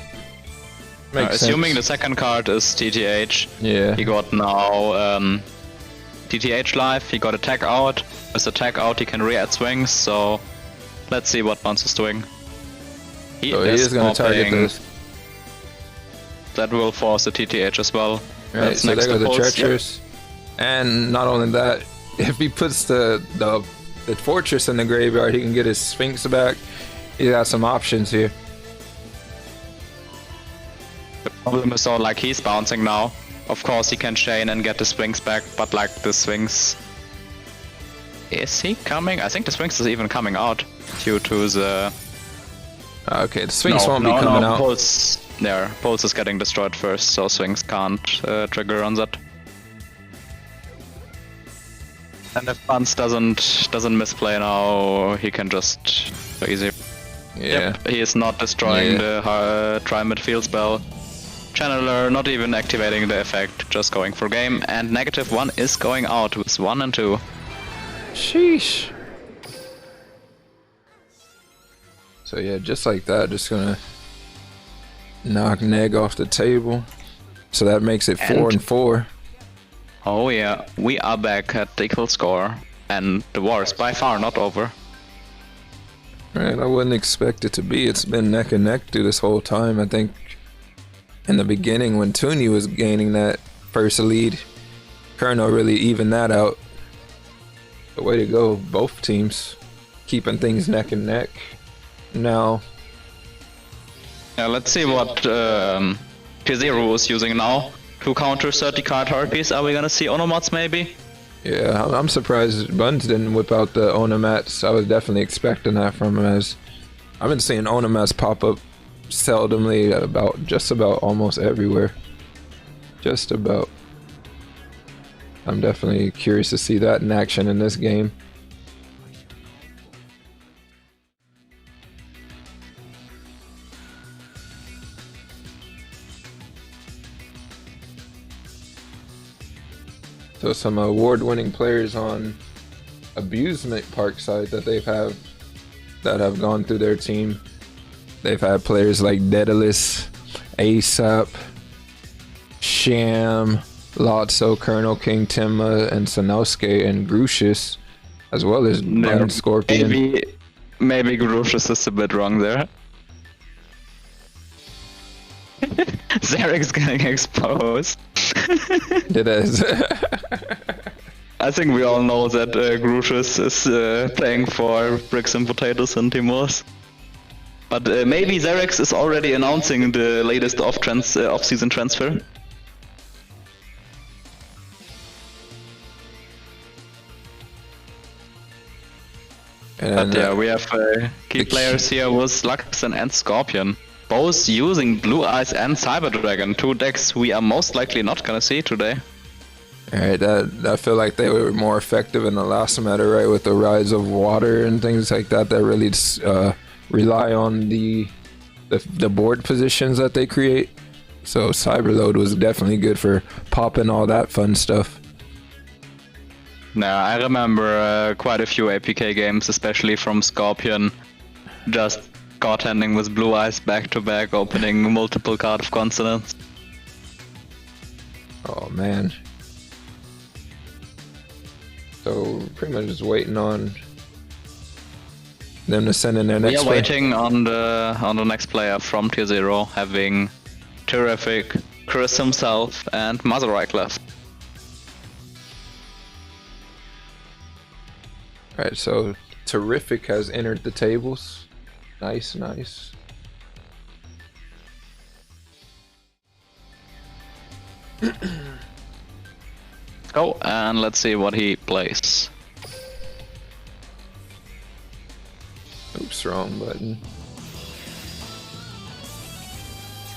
Makes Assuming sense. the second card is TTH, Yeah. he got now TTH life, he got attack out. With attack out, he can re-add swings, so let's see what Bounce is doing. So he is going to target popping- this. That will force the TTH as well. Right, That's so next there to goes the pulse. Treacherous. And not only that, if he puts the Fortress in the graveyard, he can get his Sphinx back. He got some options here. The problem is all like he's bouncing now. Of course he can chain and get the swings back, but like the swings... Is he coming? I think the swings is even coming out due to the... Okay, the Sphinx won't be coming out. Pulse, there, Pulse is getting destroyed first, so swings can't trigger on that. And if Bounce doesn't misplay now, he can just easy. Yeah. Yep, he is not destroying the Trimid field spell. Channeler not even activating the effect, just going for game. And -1 is going out with 1 and 2. Sheesh. So yeah, just like that, just gonna knock Neg off the table. So that makes it 4 and 4. Oh yeah, we are back at the equal score. And the war is by far not over. Right, I wouldn't expect it to be. It's been neck and neck through this whole time. I think in the beginning when Toonie was gaining that first lead, Kerno really evened that out. The way to go, both teams keeping things neck and neck. Now, Yeah, let's see what P0 is using now. To counter 30 card harpies, are we gonna see Onomats maybe? yeah, I'm surprised Buns didn't whip out the Onomats. I was definitely expecting that from him, as I've been seeing Onomats pop up seldomly at just about almost everywhere. Just about. I'm definitely curious to see that in action in this game. So some award-winning players on Abusement Park side that have gone through their team. They've had players like Daedalus, ASAP, Sham, Lotso, Colonel King, Timma, and Sanosuke, and Grucius, as well as Bun Scorpion. Maybe Grucius is a bit wrong there. Zarek's getting exposed. It is. I think we all know that Grucius is playing for Bricks and Potatoes and Timors. But maybe Zarex is already announcing the latest off-season transfer. And, but yeah, we have key players here with Luxon and Scorpion, both using Blue Eyes and Cyber Dragon, two decks we are most likely not gonna see today. Alright, I feel like they were more effective in the last meta, right, with the rise of water and things like that really rely on the board positions that they create. So Cyberload was definitely good for popping all that fun stuff. Now I remember quite a few APK games, especially from Scorpion, just god-handing with Blue Eyes back to back, opening multiple card of consonants. Oh man. So pretty much just waiting on them to send in their next player. We are waiting on the next player from Tier 0, having Terrific, Chris himself, and Masaryk left. Alright, so Terrific has entered the tables. Nice, nice. Oh, and let's see what he plays. Oops, wrong button.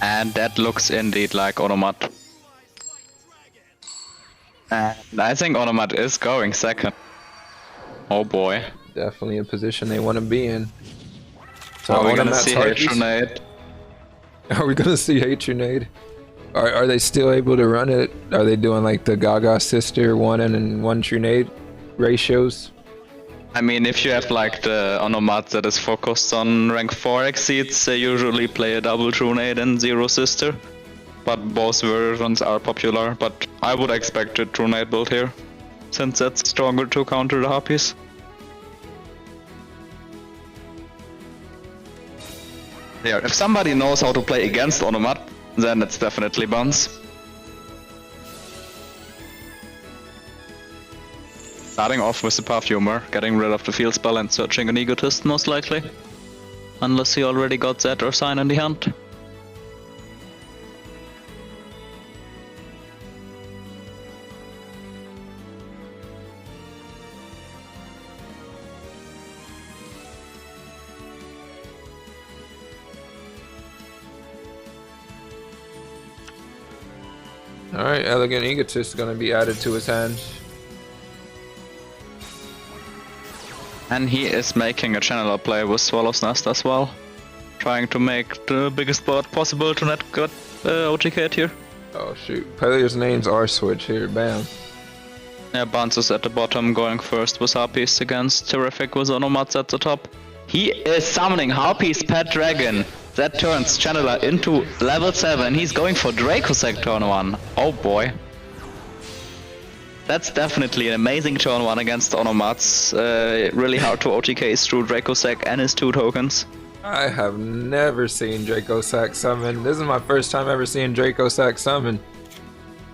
And that looks indeed like Onomat. And I think Onomat is going second. Oh boy. Definitely a position they want to be in. So are we gonna see Hatronade? Are we gonna see Hatronade? Are they still able to run it? Are they doing like the Gaga sister 1 and 1 Trunade ratios? I mean, if you have like the Onomat that is focused on rank 4 exceeds, they usually play a double Trunade and 0 sister. But both versions are popular, but I would expect a Trunade build here, since that's stronger to counter the Harpies. Yeah, if somebody knows how to play against Onomat, then it's definitely Buns. Starting off with the Perfumer, getting rid of the field spell and searching an Egotist most likely. Unless he already got that or Sign in the hand. Alright, Elegant Egotist is going to be added to his hand. And he is making a channeler play with Swallow's Nest as well. Trying to make the biggest board possible to not get OTK'd here. Oh shoot, players' names are switched here, bam. Yeah, Buns is at the bottom, going first with Harpies against Terrific with Onomats at the top. He is summoning Harpies Pet Dragon. That turns Channeler into level 7. He's going for Dracossack turn 1. Oh boy. That's definitely an amazing turn 1 against Onomats. Really hard to OTK through Dracossack and his 2 tokens. I have never seen Dracossack summon. This is my first time ever seeing Dracossack summon.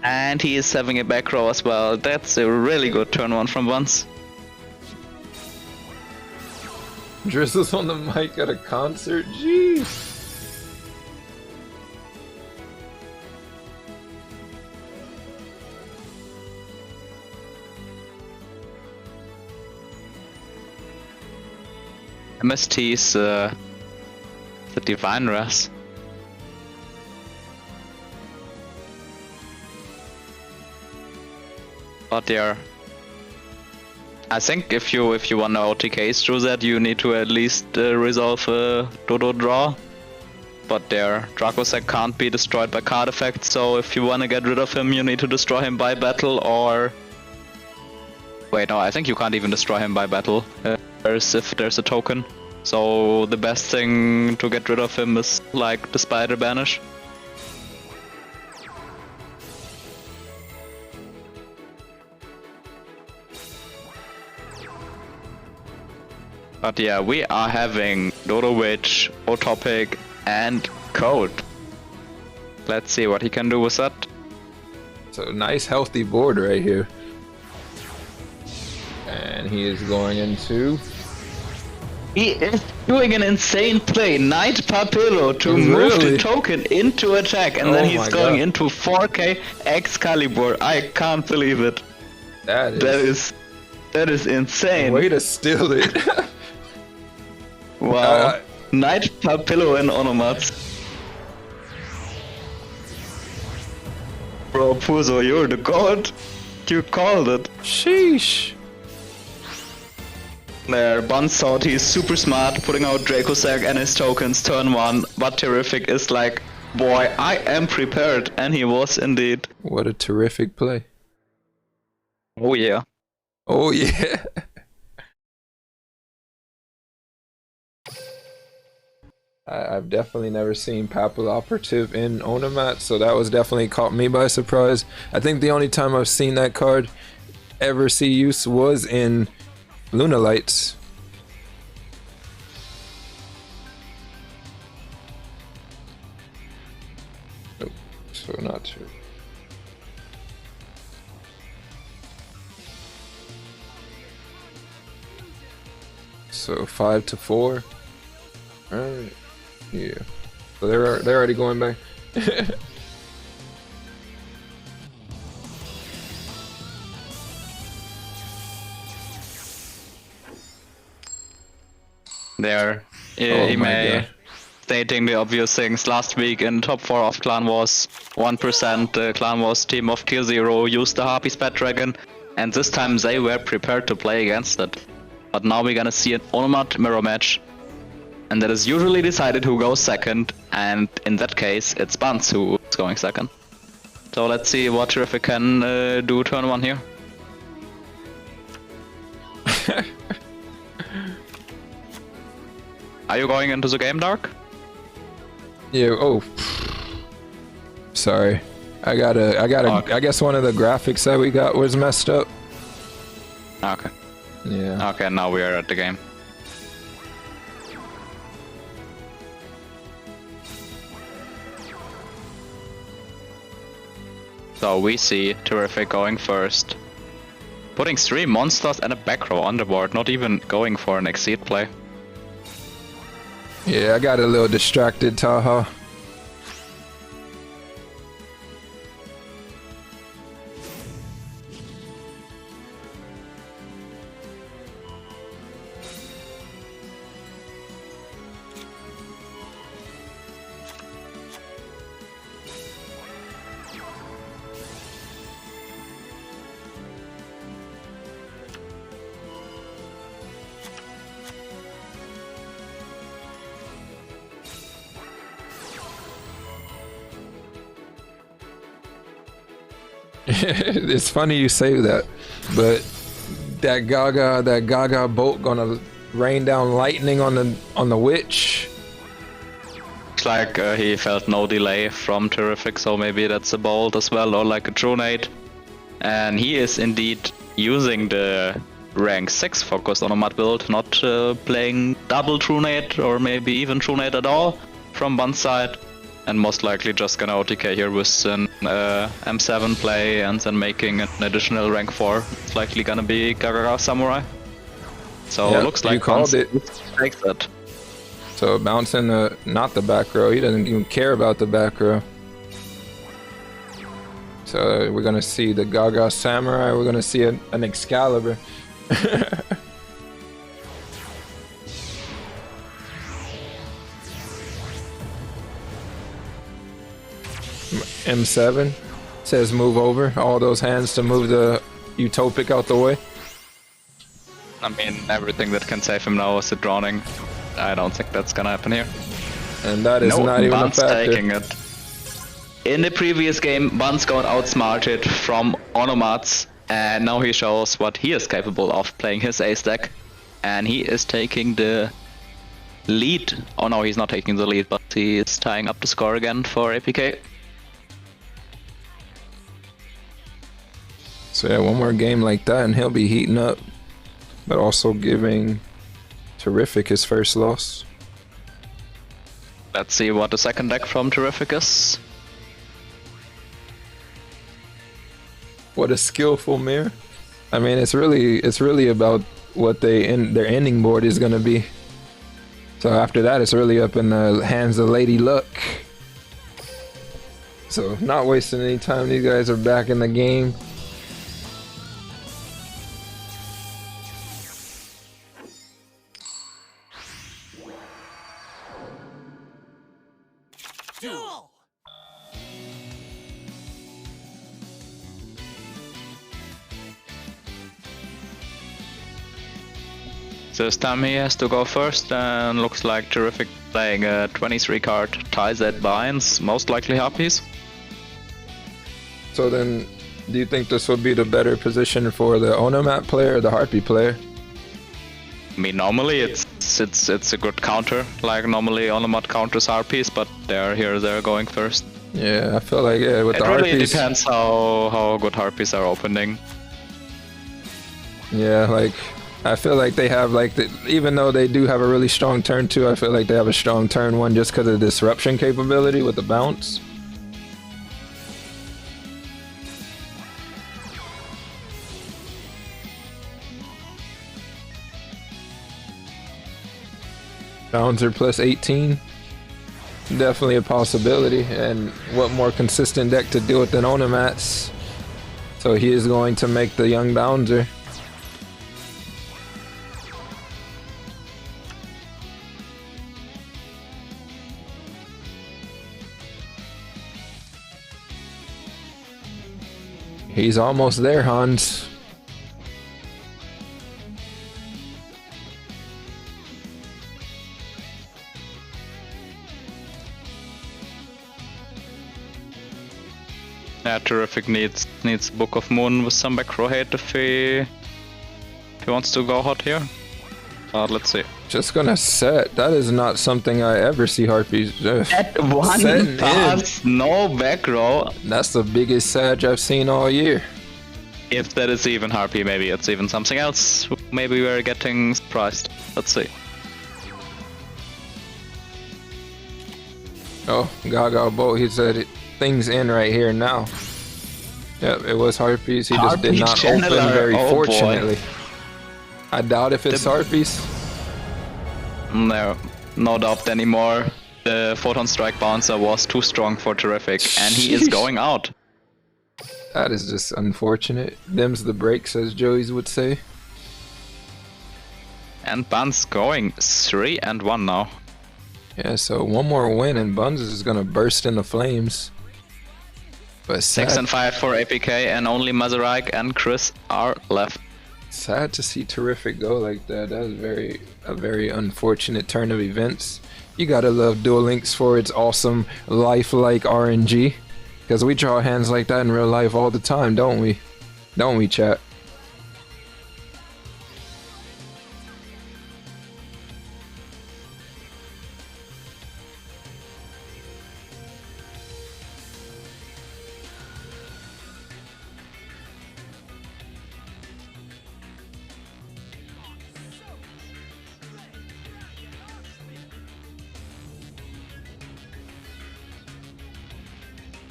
And he is having a back row as well. That's a really good turn 1 from Buns. Drizzles on the mic at a concert? Jeez. MST's the Divine Wrath. But yeah, I think if you want to OTKs through that, you need to at least resolve a Dodo draw. But there, Dracossack can't be destroyed by card effects, so if you want to get rid of him, you need to destroy him by battle, or... Wait, no, I think you can't even destroy him by battle, if there's a token. So the best thing to get rid of him is like the Spider Banish. But yeah, we are having Dodo Witch, Otopic, and Code. Let's see what he can do with that. So nice healthy board right here. And he is going into... He is doing an insane play, Knight Papillo, to move the token into attack, and then he's going into 4k Excalibur. I can't believe it. That is insane. Way to steal it. Wow. Knight Papillo and Onomats. Bro, Puzo, you're the god. You called it. Sheesh. There, Buns thought he's super smart, putting out Dracossack and his tokens turn 1, but Terrific is like, boy, I am prepared, and he was indeed. What a terrific play. Oh yeah. Oh yeah. I've definitely never seen Papal Operative in Onomat, so that was definitely caught me by surprise. I think the only time I've seen that card ever see use was in Luna Lights. Nope, so not true. So 5 to 4. Alright. Yeah. So they're already going back. There, Ime stating the obvious things. Last week in top 4 of Clan Wars, 1% Clan Wars team of tier 0 used the Harpy's Pet Dragon, and this time they were prepared to play against it. But now we're gonna see an Onomat mirror match, and that is usually decided who goes second, and in that case it's Buns who is going second. So let's see what Terrific can do turn 1 here. Are you going into the game, Dark? Yeah. Oh, sorry. I guess one of the graphics that we got was messed up. Okay. Yeah. Okay, now we are at the game. So we see Terrific going first, putting 3 monsters and a back row on the board, not even going for an Exceed play. Yeah, I got a little distracted, Taha. It's funny you say that, but that Gaga bolt gonna rain down lightning on the witch. Looks like he felt no delay from Terrific, so maybe that's a bolt as well, or like a Trunade. And he is indeed using the rank 6 focus on a mud build, not playing double Trunade or maybe even Trunade at all from one side. And most likely just gonna OTK here with an M7 play and then making an additional rank 4. It's likely gonna be Gaga Samurai. So yeah, looks like you called it. Takes it. So bouncing not the back row. He doesn't even care about the back row. So we're gonna see the Gaga Samurai. We're gonna see an Excalibur. M7 says move over. All those hands to move the utopic out the way? I mean, everything that can save him now is the drowning. I don't think that's gonna happen here. And that is not even a Bun's factor. taking it. In the previous game, Bun's got outsmarted from Onomats, and now he shows what he is capable of playing his ace deck. And he is taking the lead. Oh no, he's not taking the lead, but he is tying up the score again for APK. So yeah, one more game like that and he'll be heating up. But also giving Terrific his first loss. Let's see what the second deck from Terrific is. What a skillful mirror. I mean, it's really about what their ending board is gonna be. So after that, it's really up in the hands of Lady Luck. So not wasting any time. These guys are back in the game. Duel! This time he has to go first, and looks like Terrific playing a 23 card ties that binds, most likely Harpies. So then, do you think this would be the better position for the Onomat player or the Harpy player? I mean, normally it's a good counter, like normally Onomat counters Harpies, but they're going first. Yeah, I feel like with It the really Harpies. depends how good Harpies are opening. Yeah, like I feel like they have even though they do have a really strong turn 2, I feel like they have a strong turn 1 just because of the disruption capability with the bounce. Bouncer plus 18. Definitely a possibility, and what more consistent deck to do it than Onomats. So he is going to make the young bouncer. He's almost there, Hans. Yeah, Terrific needs Book of Moon with some back row hate if he wants to go hot here. Let's see. Just gonna set. That is not something I ever see Harpies. At one Setting pass, no back row. That's the biggest Sag I've seen all year. If that is even Harpy, maybe it's even something else. Maybe we're getting surprised. Let's see. Oh, Gaga Bolt, he said it. Things in right here now. Yep, it was Harpies. He just did Harpy not open channeler, very oh boy. fortunately. I doubt if it's Harpies. No doubt anymore. The Photon Strike bouncer was too strong for Terrific, and he is Sheesh. going out. That is just unfortunate. Them's the breaks, as Joey's would say. And Bun's going 3-1 now. Yeah, so one more win and Buns is gonna burst into flames. But sad, 6-5 for APK, and only Mazarek and Chris are left. sad to see Terrific go like that. That was a very unfortunate turn of events. You gotta love Duel Links for its awesome lifelike RNG. Because we draw hands like that in real life all the time, don't we? Don't we, chat?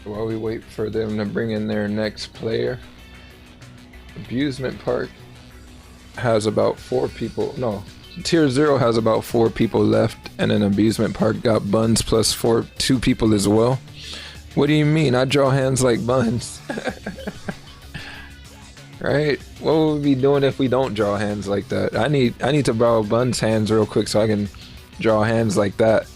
While we wait for them to bring in their next player, Abusement Park has about 4 people. No, Tier 0 has about 4 people left, and then Abusement Park got Buns plus 2 people as well. What do you mean? I draw hands like Buns. Right? What would we be doing if we don't draw hands like that? I need to borrow Buns' hands real quick so I can draw hands like that.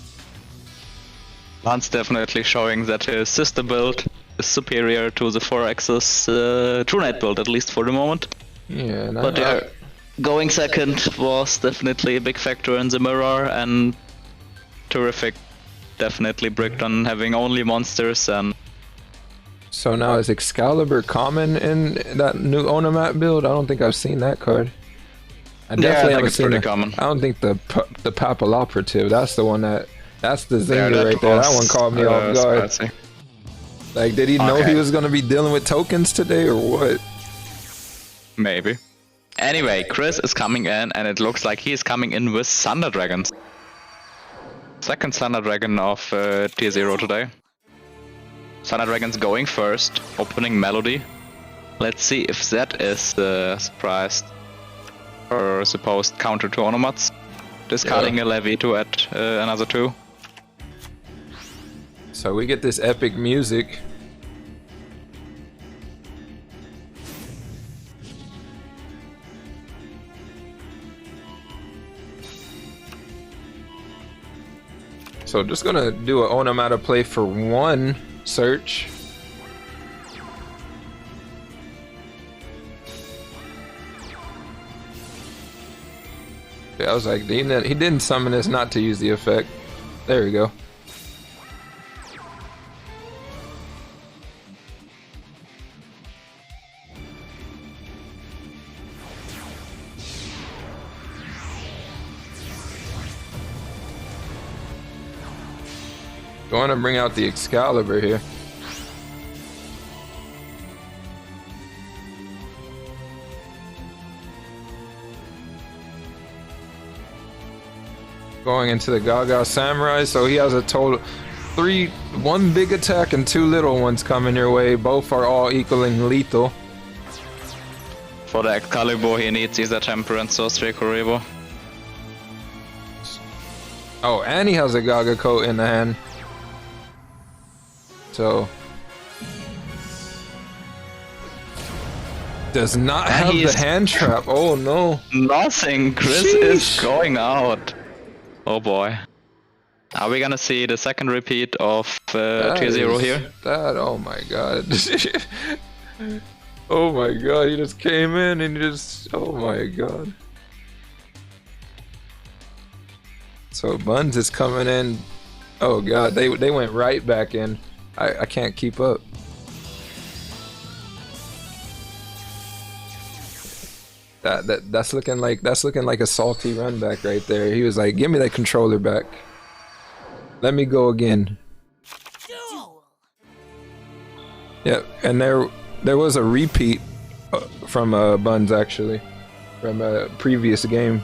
Bun's definitely showing that his sister build is superior to the 4-axis True Knight build, at least for the moment. Yeah, But yeah, going second was definitely a big factor in the mirror, and terrific. Definitely bricked on having only monsters. And so now is Excalibur common in that new Onomat build? I don't think I've seen that card. I definitely haven't seen it. Common. I don't think the Papilloperative, that's the one that's the zinger right there. That one caught me off guard. Spicy. Like, did he know he was gonna be dealing with tokens today or what? Maybe. Anyway, Chris is coming in, and it looks like he is coming in with Thunder Dragons. Second Thunder Dragon of tier 0 today. Thunder Dragons going first, opening Melody. Let's see if that is the surprised or supposed counter to Onomats. Discarding a Levy to add another 2. So we get this epic music. So just gonna do an Onomata play for 1 search. Yeah, I was like, he didn't summon this not to use the effect. There we go. Going to bring out the Excalibur here. Going into the Gaga Samurai, so he has a total 1 big attack and 2 little ones coming your way. Both are all equaling lethal. For the Excalibur, he needs either Temperance or Strikoribo. Oh, and he has a Gaga coat in the hand. So does not have the hand trap. Oh no. Nothing. Chris is going out. Oh boy. Are we gonna see the second repeat of tier 0 here? Oh my god. Oh my god, he just came in and he just, oh my god. So Buns is coming in. Oh god, they went right back in. I can't keep up. That's looking like a salty run back right there. He was like, "Give me that controller back. Let me go again." Yep, and there was a repeat from Buns actually from a previous game.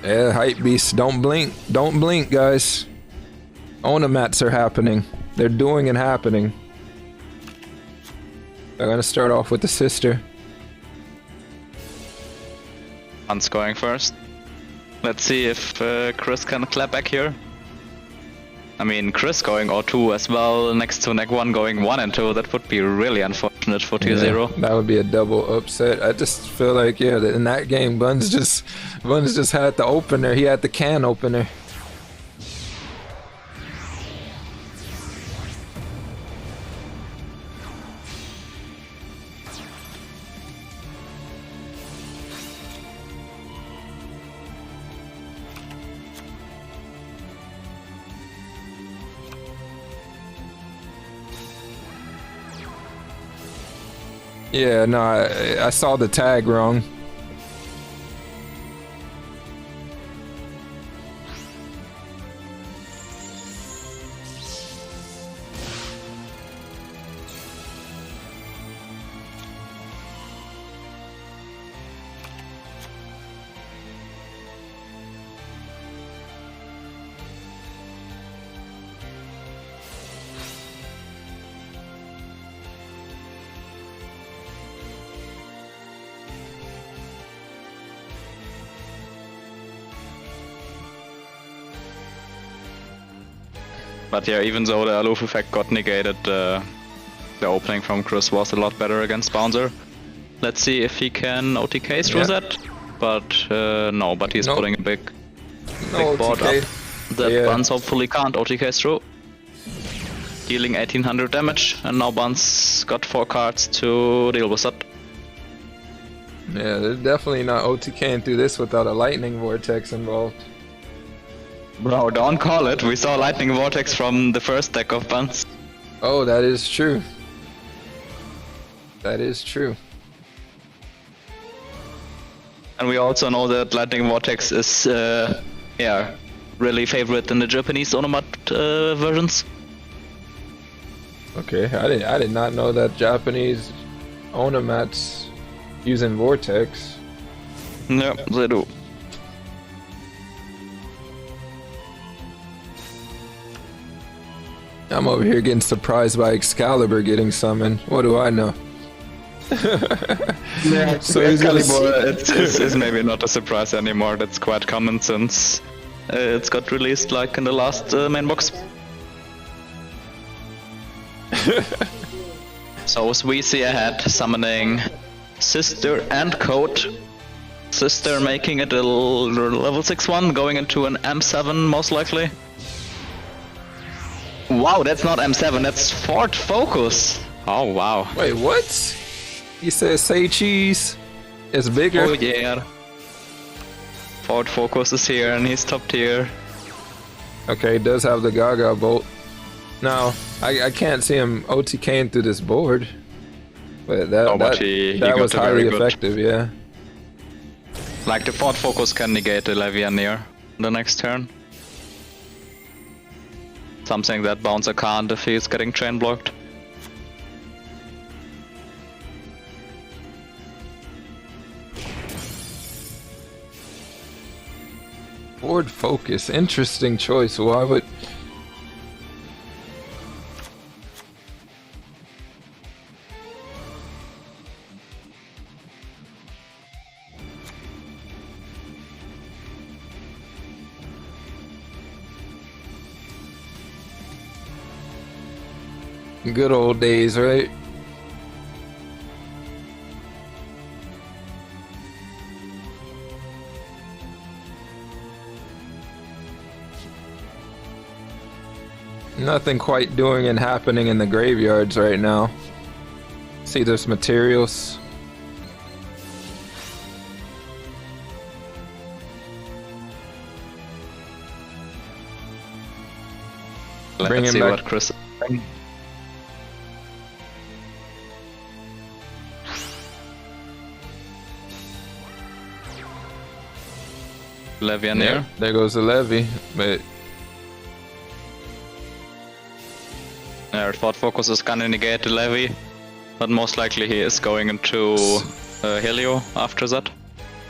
Yeah, hype beasts, don't blink, guys. Onomats are happening. They're doing and happening. They're gonna start off with the sister. Buns going first. Let's see if Chris can clap back here. I mean, Chris going O2 as well, next to Neg 1 going 1 and 2, that would be really unfortunate for tier 0. That would be a double upset. I just feel like, yeah, in that game, Buns just had the opener. He had the can opener. Yeah, no, I saw the tag wrong. But yeah, even though the Aloof effect got negated, the opening from Chris was a lot better against Bouncer. Let's see if he can OTK through that. But no, but he's putting a big No Big board up. OTK. That Yeah. Buns hopefully can't OTK through. Dealing 1800 damage, and now Buns got 4 cards to deal with that. Yeah, they're definitely not OTKing through this without a lightning vortex involved. Bro, don't call it. We saw Lightning Vortex from the first deck of Buns. Oh, that is true. That is true. And we also know that Lightning Vortex is, yeah, really favorite in the Japanese Onomat versions. Okay, I did not know that Japanese Onomats using Vortex. Yeah, they do. I'm over here getting surprised by Excalibur getting summoned. What do I know? Yeah, So he's gonna Excalibur, it's maybe not a surprise anymore. That's quite common since it's got released like in the last main box. So we see ahead summoning Sister and Code. Sister making it a level 6-1, going into an M7 most likely. Wow, that's not M7, that's Fort Focus. Oh wow. Wait, what? He says say cheese. It's bigger. Oh yeah. Fort Focus is here and he's top tier. Okay, it does have the Gaga bolt. Now, I can't see him OTKing through this board. But that he that got was a very highly good- effective, yeah. Like the Fort Focus can negate the Levianeer the next turn. Something that Bouncer can't if he's getting chain blocked. Board focus, interesting choice. Why would... Good old days, right? Nothing quite doing and happening in the graveyards right now. See those materials. Bring Let's him see back. what Chris. Levianeer. Yeah, there goes the levy, but Fort Focus is gonna negate the Levy, but most likely he is going into Helio after that.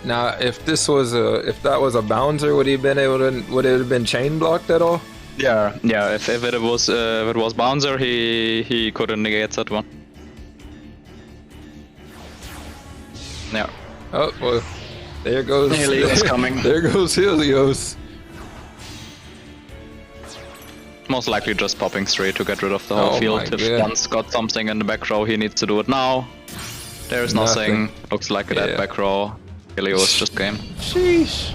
now if this was if that was a bouncer, would he been able to? Would it have been chain blocked at all? Yeah, yeah. If it was Bouncer, he couldn't negate that one. Yeah. Oh well, there goes Helios coming. There goes Helios. Most likely just popping 3 to get rid of the whole Oh field. my If God. one's got something in the back row, he needs to do it now. There's nothing. Looks like Yeah. that back row. Helios just game. Sheesh.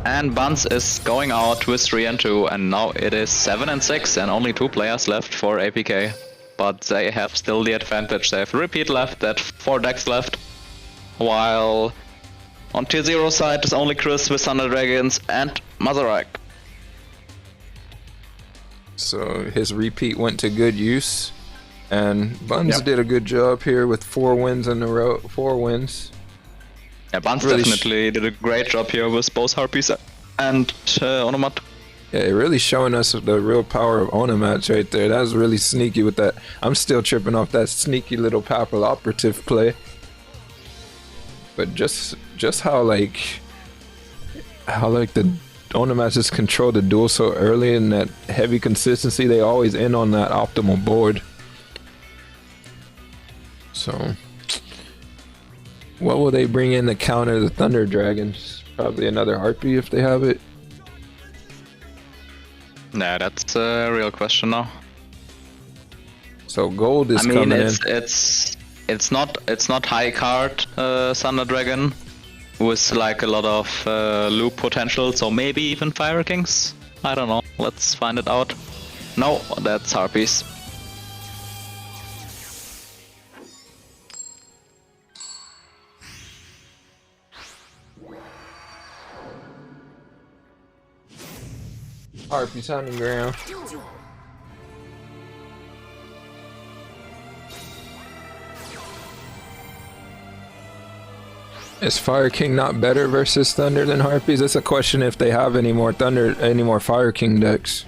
And Buns is going out with 3 and 2, and now it is 7 and 6, and only 2 players left for APK. But they have still the advantage. They have Repeat left, at 4 decks left. While on tier 0 side is only Chris with Thunder Dragons and Mazarak. So his repeat went to good use, and Buns Yep. did a good job here with 4 wins in a row. 4 wins. Yeah, Buns Really definitely did a great job here with both Harpies and Onomat. Yeah, it really showing us the real power of Onomats right there. That was really sneaky with that. I'm still tripping off that sneaky little Papal Operative play. But just how the Onomats just control the duel so early and that heavy consistency, they always end on that optimal board. So, what will they bring in to counter the Thunder Dragons? Probably another Harpy if they have it. Yeah, that's a real question now. So gold is I mean, coming in. it's not high card Thunder Dragon, with like a lot of loop potential, so maybe even Fire Kings? I don't know, let's find it out. No, that's Harpies. Harpies hunting ground. Is Fire King not better versus Thunder than Harpies? It's a question if they have any more Fire King decks.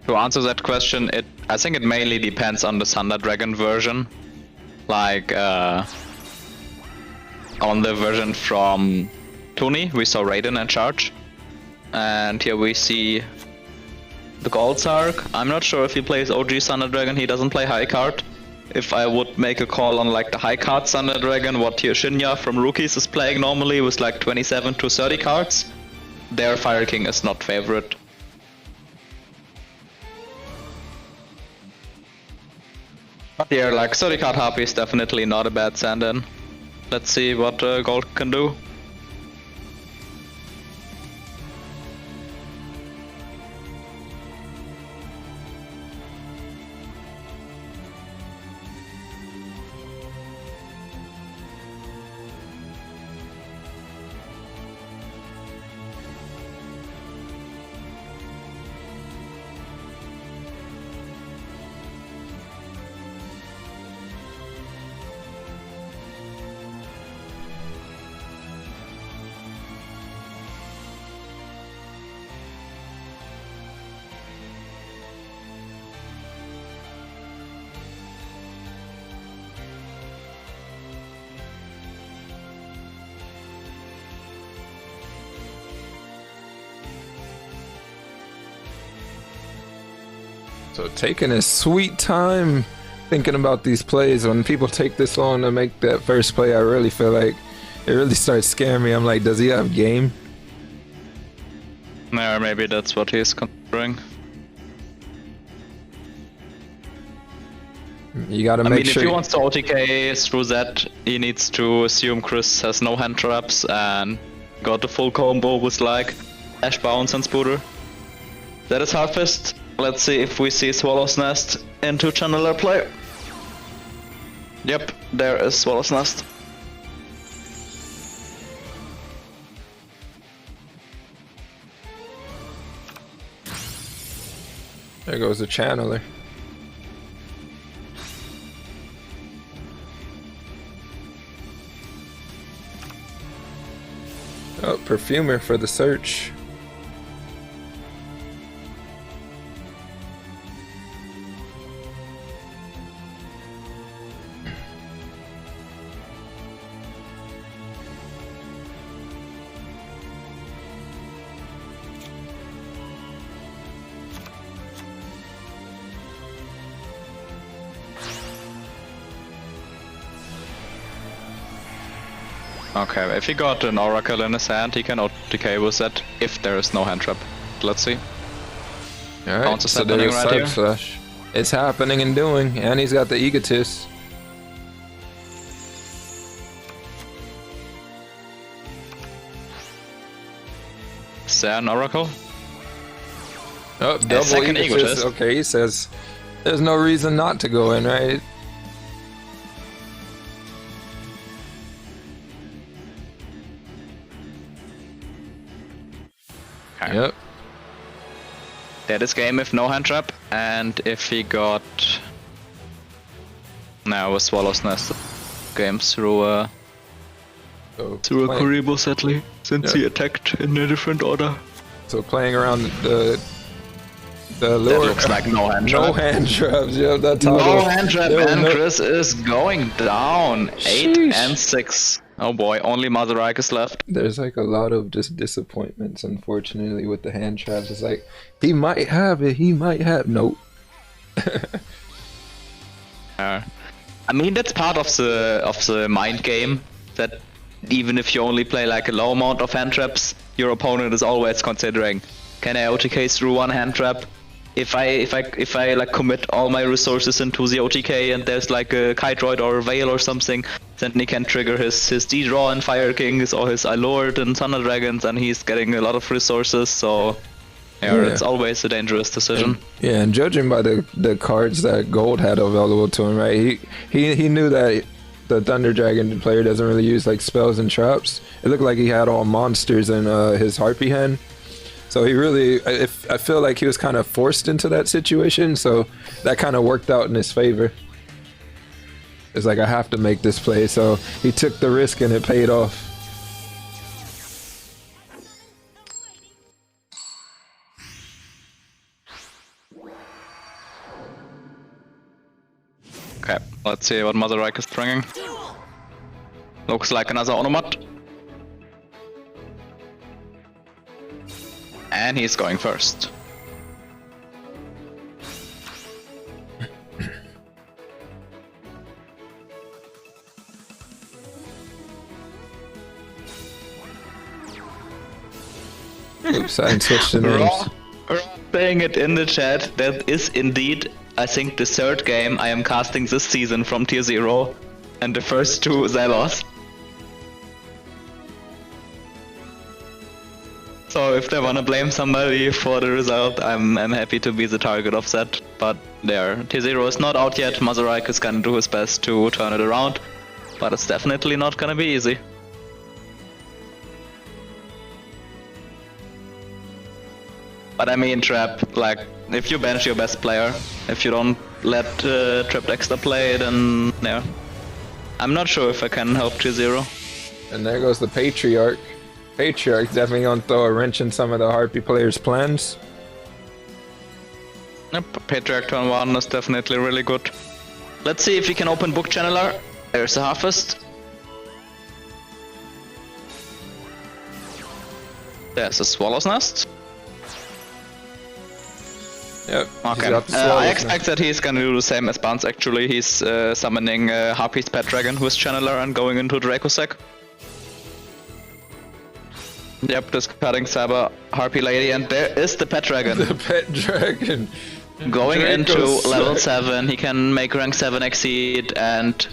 To answer that question, I think it mainly depends on the Thunder Dragon version. Like, on the version from Tony, we saw Raiden and Charge. And here we see the Gold Sark. I'm not sure if he plays OG Thunder Dragon, he doesn't play high card. If I would make a call on like the high card Thunder Dragon, what Shinya from Rookies is playing normally with like 27 to 30 cards, their Fire King is not favorite. But yeah, like 30 card Harpy is definitely not a bad stand-in. Let's see what Gold can do. So taking his sweet time thinking about these plays. When people take this long to make that first play, I really feel like it really starts scaring me. I'm like, does he have game? Yeah, maybe that's what he's considering. You gotta make sure. If he wants to OTK through that, he needs to assume Chris has no hand traps and got the full combo with like Ash Bounce and Spooter. That is Hardfist. Let's see if we see Swallow's Nest into Channeler play. Yep, there is Swallow's Nest. There goes the Channeler. Oh, Perfumer for the search. Okay, if he got an Oracle in his hand, he can OTK with that if there is no hand trap. Let's see. Alright, so there's Side Slash. It's happening and doing, and he's got the Egotist. Is there an Oracle? Oh, double Egotist. Okay, he says there's no reason not to go in, right? Okay. Yep. That is game if no hand trap, and if he got now a Swallow's Nest game through a Kuriboh sadly, since he attacked in a different order. So playing around the lure. That looks like no hand trap. No hand traps, yeah, that's how no hand trap, and Chris is going down. Sheesh. 8 and 6. Oh boy, only Masaryk is left. There's like a lot of just disappointments, unfortunately, with the hand traps. It's like, he might have it, he might have... Nope. I mean, that's part of the mind game, that even if you only play like a low amount of hand traps, your opponent is always considering, can I OTK through one hand trap? If I like commit all my resources into the OTK and there's like a Kite Droid or a Veil or something, then he can trigger his D-Draw and Fire Kings or his Lord and Thunder Dragons, and he's getting a lot of resources, so it's always a dangerous decision. And judging by the cards that Gold had available to him, right, he knew that the Thunder Dragon player doesn't really use like spells and traps. It looked like he had all monsters in his Harpy hand. So he really, I feel like he was kind of forced into that situation, so that kind of worked out in his favor. It's like, I have to make this play, so he took the risk and it paid off. Okay, let's see what Mother Reich is bringing. Looks like another Onomat. And he's going first. Oops, I switched the names. Saying it in the chat, that is indeed, I think, the third game I am casting this season from tier 0, and the first two I lost. So if they wanna blame somebody for the result, I'm happy to be the target of that. But there, tier 0 is not out yet. Masaryk is gonna do his best to turn it around, but it's definitely not gonna be easy. But I mean, Trap, like, if you bench your best player, if you don't let Trap Dexter play, then yeah. I'm not sure if I can help tier 0. And there goes the Patriarch. Patriarch's definitely gonna throw a wrench in some of the Harpy players' plans. Yep, Patriarch turn 1 is definitely really good. Let's see if we can open Book Channeler. There's a Harvest. There's a Swallow's Nest. Yep. Okay. I expect that he's gonna do the same as Barnes actually. He's summoning Harpy's Pet Dragon, who is Channeler, and going into Dracossack. Yep, discarding Saber, Harpy Lady, and there is the Pet Dragon. The Pet Dragon. Going into level 7, he can make rank 7 exceed, and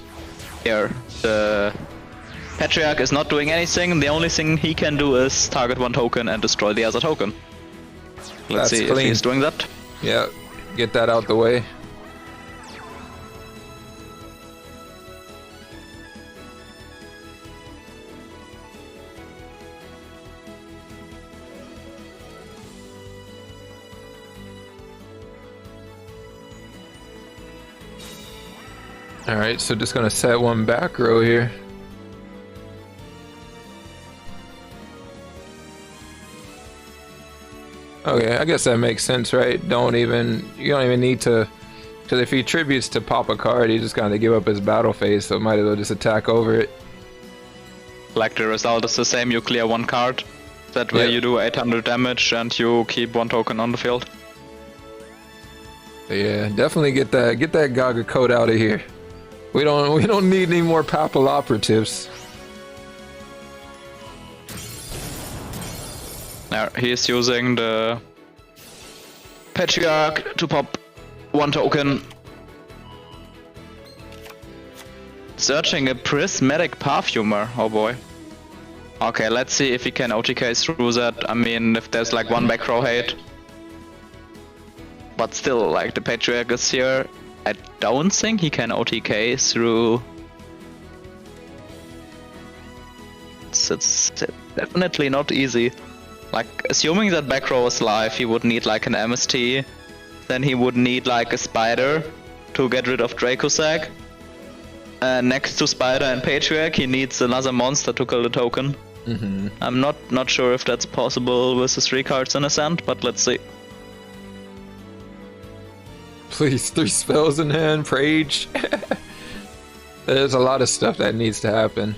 here, the Patriarch is not doing anything. The only thing he can do is target one token and destroy the other token. Let's see if he's doing that. Yeah, get that out the way. Alright, so just gonna set one back row here. Okay, I guess that makes sense, right? You don't even need to, because if he tributes to pop a card, he's just gonna give up his battle phase, so might as well just attack over it. Like the result is the same, you clear one card. That way you do 800 damage and you keep one token on the field. Yeah, definitely get that Gaga code out of here. We don't need any more Papal operatives. Now he's using the Patriarch to pop one token. Searching a Prismatic Perfumer, oh boy. Okay, let's see if he can OTK through that. I mean, if there's like one back row hate. But still, like, the Patriarch is here. I don't think he can OTK through. It's definitely not easy. Like, assuming that back row is live, he would need like an MST. Then he would need like a Spider to get rid of Dracossack. Next to Spider and Patriarch, he needs another monster to kill the token. I'm not sure if that's possible with the 3 cards in his hand, but let's see. Please, 3 spells in hand, Prage. There's a lot of stuff that needs to happen.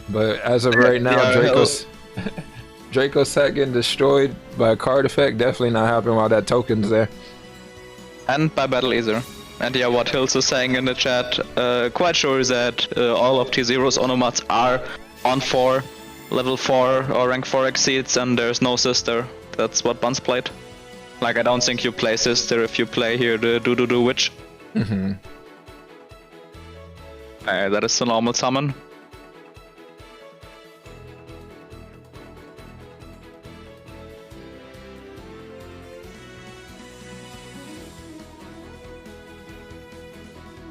But as of right now, Dracossack getting destroyed by a card effect, definitely not happening while that token's there. And by Battle Ether. And yeah, what Hills is saying in the chat, quite sure that all of T0's Onomats are on 4, level 4 or rank 4 exceeds, and there's no sister. That's what Buns played. Like, I don't think you play sister if you play here the Do-Do-Do Witch. That is the normal summon.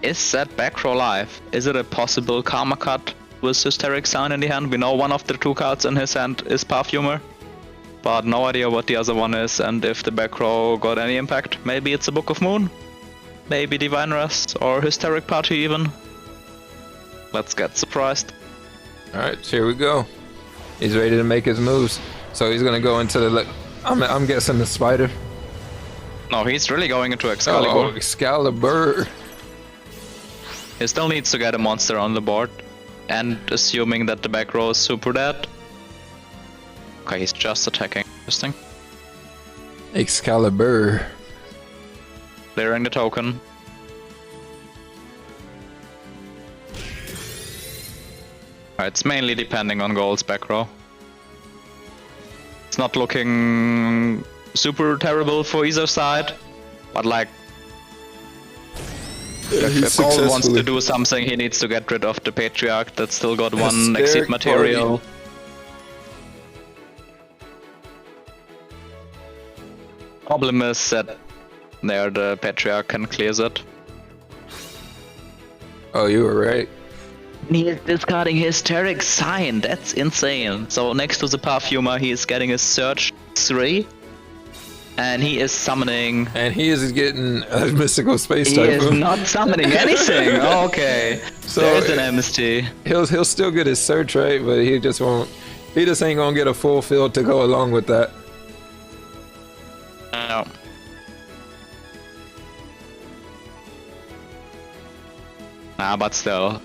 Is that back row live? Is it a possible Karma cut with Hysteric Sign in the hand? We know one of the two cards in his hand is Perfumer, but no idea what the other one is and if the back row got any impact. Maybe it's a Book of Moon? Maybe Divine Rest or Hysteric Party even? Let's get surprised. Alright, here we go. He's ready to make his moves. So he's gonna go into the... I'm guessing the Spider. No, he's really going into Excalibur. Oh, Excalibur. He still needs to get a monster on the board. And assuming that the back row is super dead. Okay, he's just attacking. Interesting. Excalibur. Clearing the token. It's mainly depending on Gold's back row. It's not looking super terrible for either side, but like if Gold wants to do something, he needs to get rid of the Patriarch that's still got one exceed material. Problem is that there the Patriarch can clear it. Oh, you were right. He is discarding Hysteric Sign, that's insane. So next to the Perfumer he is getting a Search 3. And he is summoning... And he is getting a mystical space type. He is not summoning anything! Okay. So there's an MST. He'll still get his search, right? But he just won't... He just ain't gonna get a full field to go along with that. No. Nah, but still.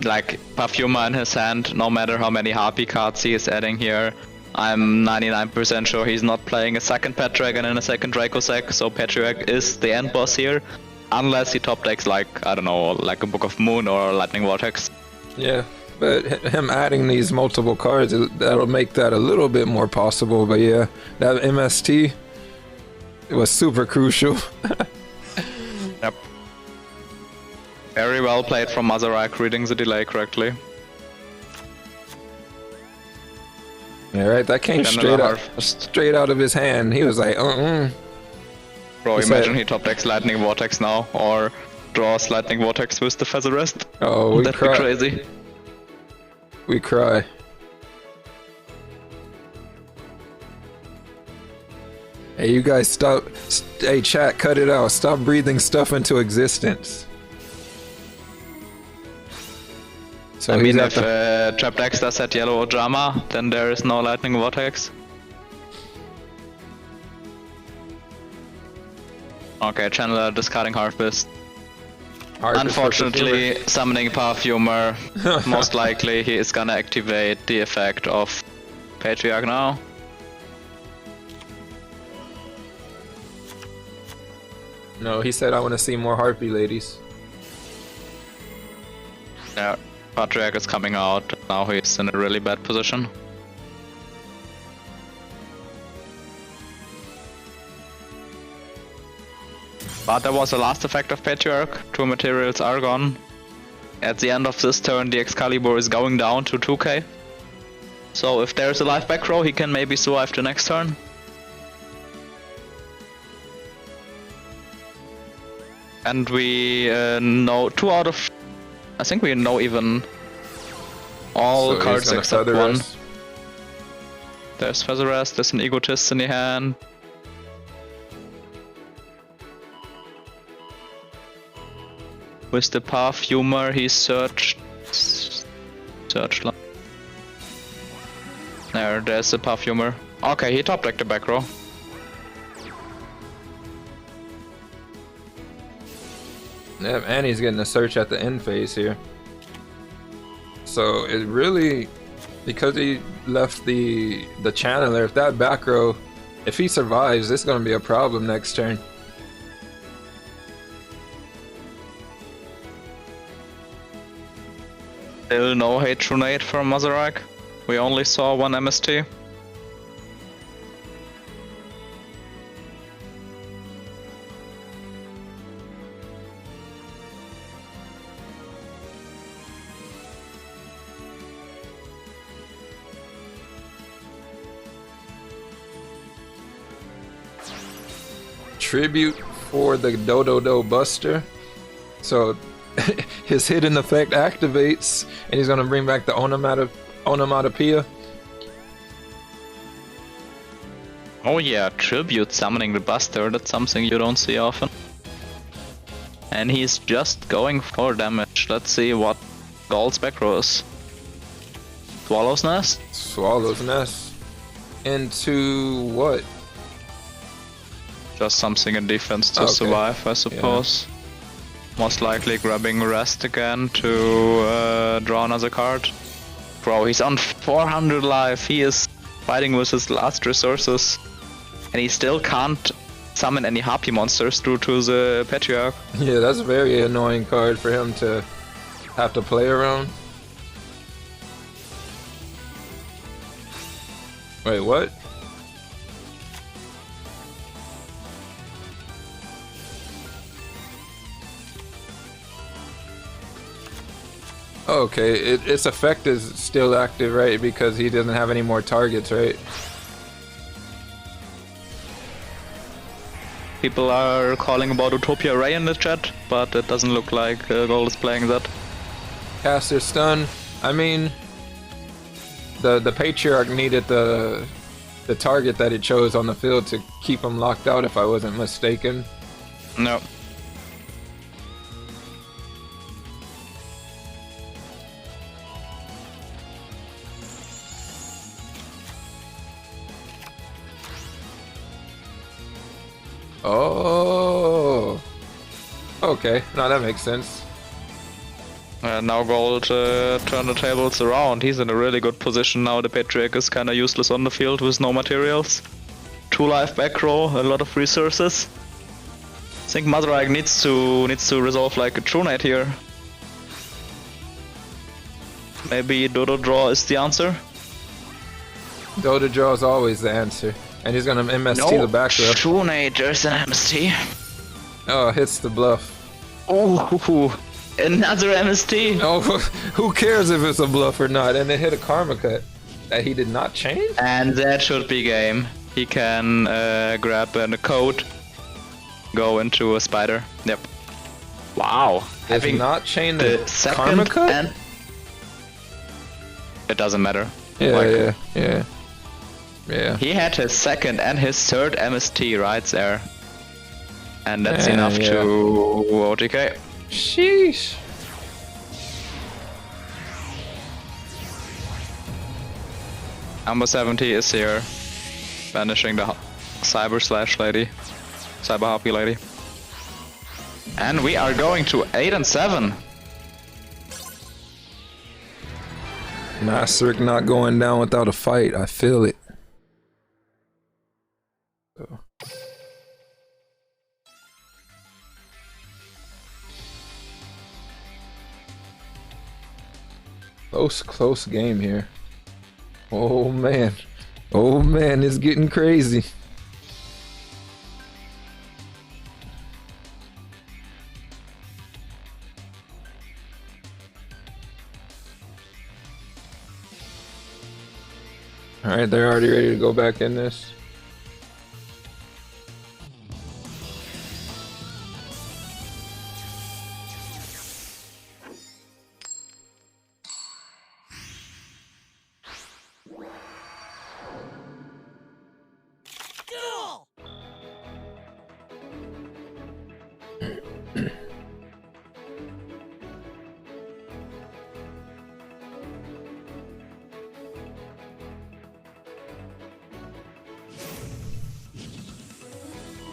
Like, Perfumer in his hand, no matter how many Harpy cards he is adding here, I'm 99% sure he's not playing a second Pet Dragon and a second Dracossack, so Patriarch is the end boss here. Unless he top decks like, I don't know, like a Book of Moon or Lightning Vortex. Yeah, but him adding these multiple cards, that'll make that a little bit more possible, but yeah, that MST, it was super crucial. Yep. Very well played from Mazarak, reading the delay correctly. Yeah, right, that came straight out of his hand. He was like, Bro, imagine he top decks Lightning Vortex now, or draws Lightning Vortex with the Feather Rest. Oh, that'd be crazy. We cry. Hey, you guys stop. Hey, chat, cut it out. Stop breathing stuff into existence. So I mean, if Trap Dexter said yellow or drama, then there is no Lightning Vortex. Okay, Channeler discarding Harvest. Unfortunately, summoning Perfumer. Most likely he is gonna activate the effect of Patriarch now. No, he said I want to see more Harpy ladies. Yeah, Patriarch is coming out. Now he's in a really bad position. But there was a last effect of Patriarch. 2 materials are gone. At the end of this turn, the Excalibur is going down to 2k. So if there's a live back row, he can maybe survive the next turn. And we know 2 out of... I think we know even all so cards except one. Rest. There's Feather Rest, there's an Egotist in the hand. With the Perfumer, he searched. There's the Perfumer. Okay, he top decked the back row. Yep, and he's getting a search at the end phase here. So it really, because he left the channeler, if that back row, if he survives, this is going to be a problem next turn. Still no Hatronate from Mazarak. We only saw 1 MST. tribute for the Dodo Buster. So his hidden effect activates, and he's gonna bring back the onomatopoeia. Oh yeah, tribute summoning the Buster, that's something you don't see often. And he's just going for damage. Let's see what Gold's back row is. Swallow's Nest? Swallow's Nest. Into what? Just something in defense to survive, I suppose. Yeah. Most likely grabbing Rest again to draw another card. Bro, he's on 400 life. He is fighting with his last resources. And he still can't summon any Harpy monsters due to the Patriarch. Yeah, that's a very annoying card for him to have to play around. Wait, what? Okay, its effect is still active, right? Because he doesn't have any more targets, right? People are calling about Utopia Ray in the chat, but it doesn't look like Gold is playing that. Caster Stun. I mean, the Patriarch needed the target that it chose on the field to keep him locked out, if I wasn't mistaken. No. Oh. Okay, now that makes sense. Now Gold turned the tables around. He's in a really good position now. The Patriarch is kinda useless on the field with no materials. 2 life back row, a lot of resources. I think Mazarek needs to resolve like a True Knight here. Maybe Dodo Draw is the answer. Dodo Draw is always the answer. And he's gonna MST the back row. True Knight, there's an MST. Oh, hits the bluff. Oh, another MST. Oh, who cares if it's a bluff or not? And it hit a Karma Cut that he did not change? And that should be game. He can grab a code, go into a spider. Yep. Wow. Having not chained the Karma second Cut? and it doesn't matter. Yeah, yeah. He had his second and his third MST right there. And that's enough to OTK. Sheesh. Number 70 is here. Banishing the Cyber Slash lady. Cyber Harpy lady. And we are going to 8 and 7. Master not going down without a fight. I feel it. So. Close game here. Oh man, it's getting crazy. All right, they're already ready to go back in this.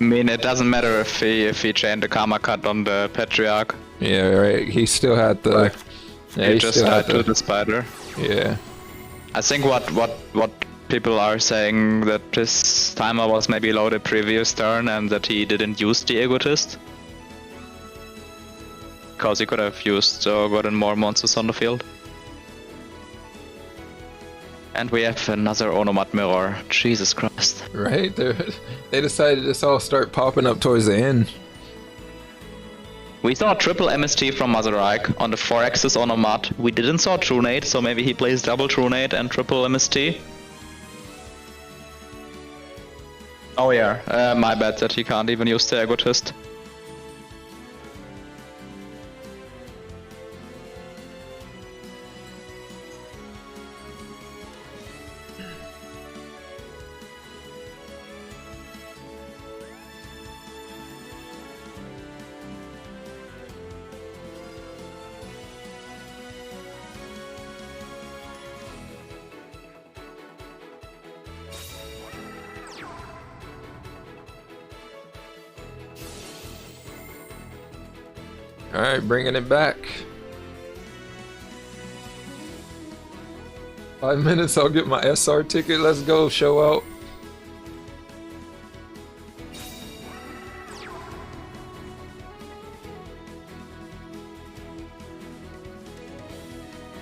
I mean, it doesn't matter if he chained the Karma Cut on the Patriarch. Yeah, right. He still had the. He just died to the spider. Yeah. I think what people are saying that his timer was maybe low the previous turn and that he didn't use the Egotist. Because he could have used or gotten more monsters on the field. And we have another Onomat Mirror. Jesus Christ. Right? They decided to just all start popping up towards the end. We saw triple MST from Mazarek on the 4-axis Onomat. We didn't saw True Nate, so maybe he plays double True Nate and triple MST. Oh yeah, my bad that he can't even use the Egotist. Alright, bringing it back. 5 minutes, I'll get my SR ticket. Let's go, show out.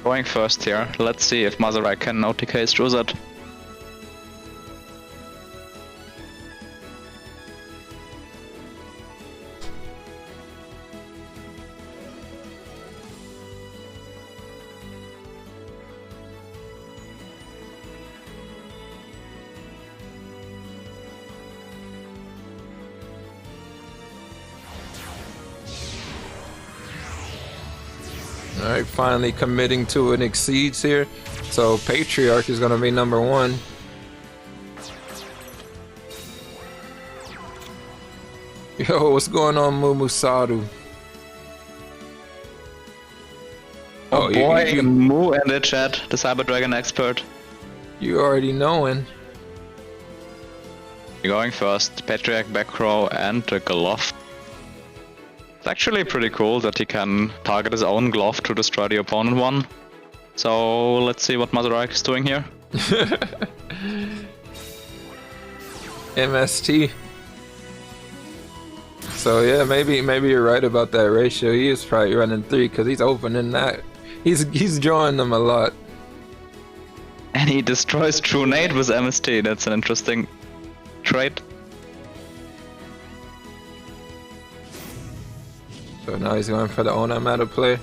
Going first here. Let's see if Masarai can OTK Drizzels. Alright, finally committing to an exceeds here. So Patriarch is gonna be number 1. Yo, what's going on, Mumusadu? Oh boy, Moo in the chat, the Cyber Dragon expert. You already knowing. You're going first, Patriarch, back row, and the glove. It's actually pretty cool that he can target his own glove to destroy the opponent one. So let's see what Masarai is doing here. MST. So yeah, maybe you're right about that ratio. He is probably running 3 because he's opening that. He's drawing them a lot. And he destroys True Nate with MST. That's an interesting trait. So now he's going for the Ona meta play.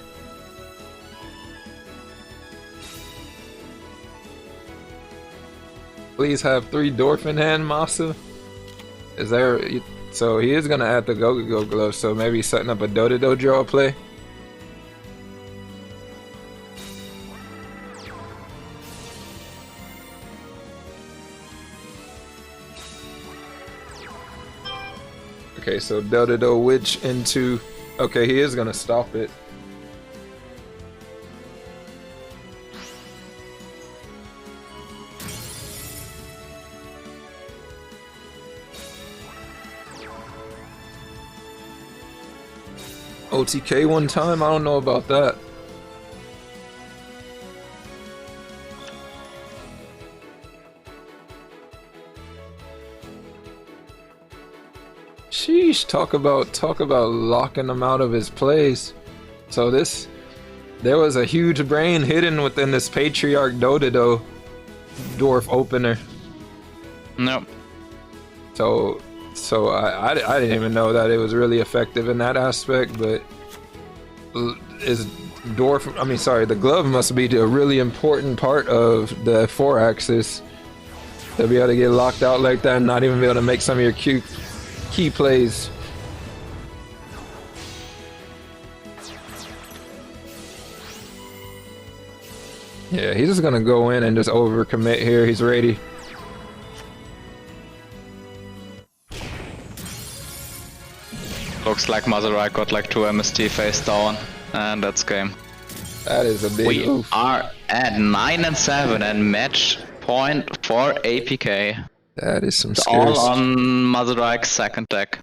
Please have 3 Dwarf in hand, Masa. Is there? So he is gonna add the Go-Go glove. So maybe setting up a Do-Do draw play. Okay, so Do-Do Witch into. Okay, he is gonna stop it. OTK one time? I don't know about that. Sheesh, talk about locking him out of his plays. So there was a huge brain hidden within this Patriarch Do-Do Dwarf opener. No. So I didn't even know that it was really effective in that aspect, but the glove must be a really important part of the 4-axis to be able to get locked out like that and not even be able to make some of your key plays. Yeah, he's just gonna go in and just overcommit here. He's ready. Looks like Masarai got like 2 MST face down, and that's game. That is a big oof. We are at 9 and 7 and match point for APK. That is some It's scary all on Masarai's second deck.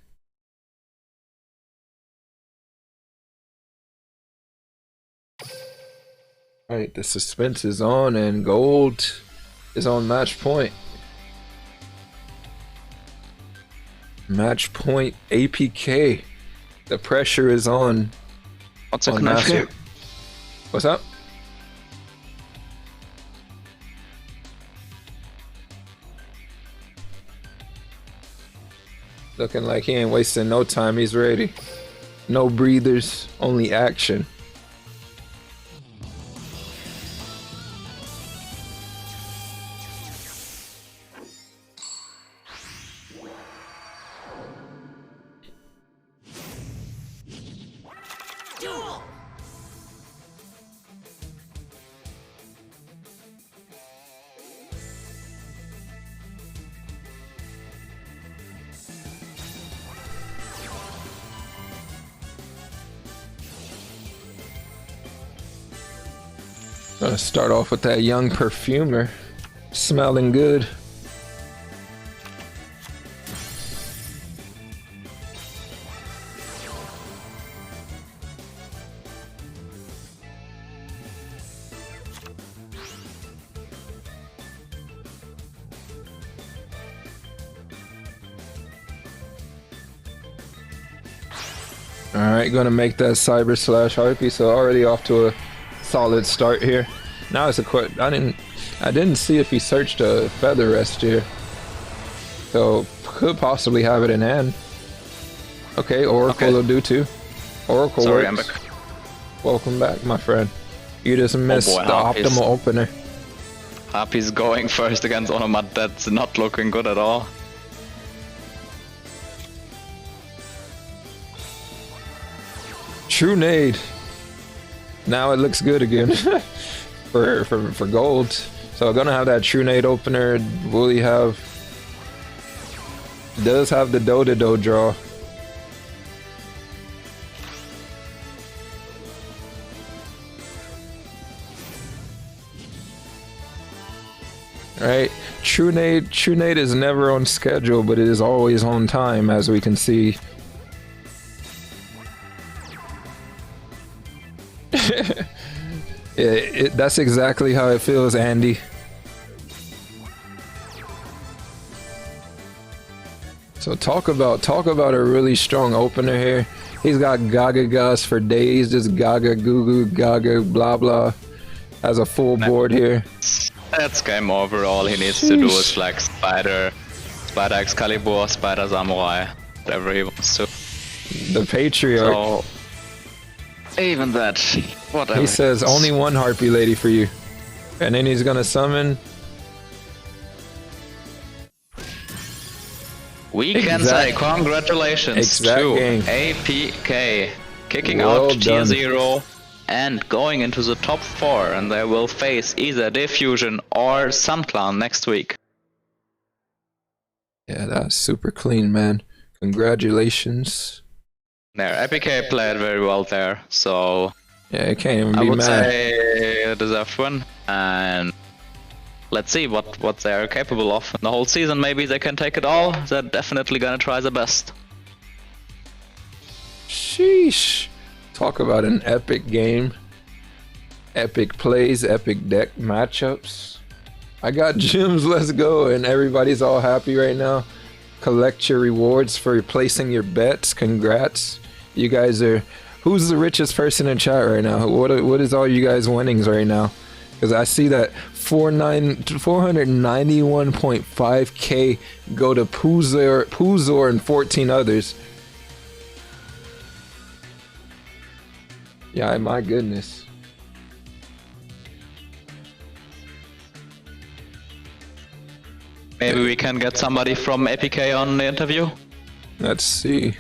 Alright, the suspense is on and gold is on match point. Match point APK. The pressure is on. What's a Master? What's up? Looking like he ain't wasting no time. He's ready. No breathers, only action. Gonna start off with that young perfumer. Smelling good. Alright, gonna make that Cyber Slash Harpy, so already off to a solid start here. Now it's a quick. I didn't see if he searched a Feather Rest here. So could possibly have it in hand. Okay, Oracle will do too. Oracle Sorry, works. I'm back. Welcome back, my friend. You just missed the optimal opener. Harpy's going first against Onomat. That's not looking good at all. True Nade. Now it looks good again for gold. So gonna have that True Nade opener. Will he have? Does have the Do draw. Right, True Nade is never on schedule, but it is always on time, as we can see. That's exactly how it feels, Andy. So talk about a really strong opener here. He's got Gaga Gus for days, just Gaga Goo Goo Gaga blah blah. Has a full board here. That's game over. All he needs to do is like Spider Excalibur, Spider Samurai, whatever he wants to. The Patriarch. So, even that, whatever. He says only one Harpy Lady for you. And then he's gonna summon. We can say congratulations to APK kicking out Tier 0 and going into the top 4, and they will face either Diffusion or SunClan next week. Yeah, that's super clean, man. Congratulations. There, APK played very well there, so yeah, it can't even be I would mad. say a deserved win, and let's see what they are capable of. In the whole season, maybe they can take it all. They're definitely gonna try their best. Sheesh. Talk about an epic game. Epic plays, epic deck matchups. I got gems, let's go. And everybody's all happy right now. Collect your rewards for placing your bets. Congrats. You guys are... Who's the richest person in chat right now? What is all you guys' winnings right now? Because I see that 491.5k go to Puzor and 14 others. Yeah, my goodness. Maybe we can get somebody from APK on the interview? Let's see.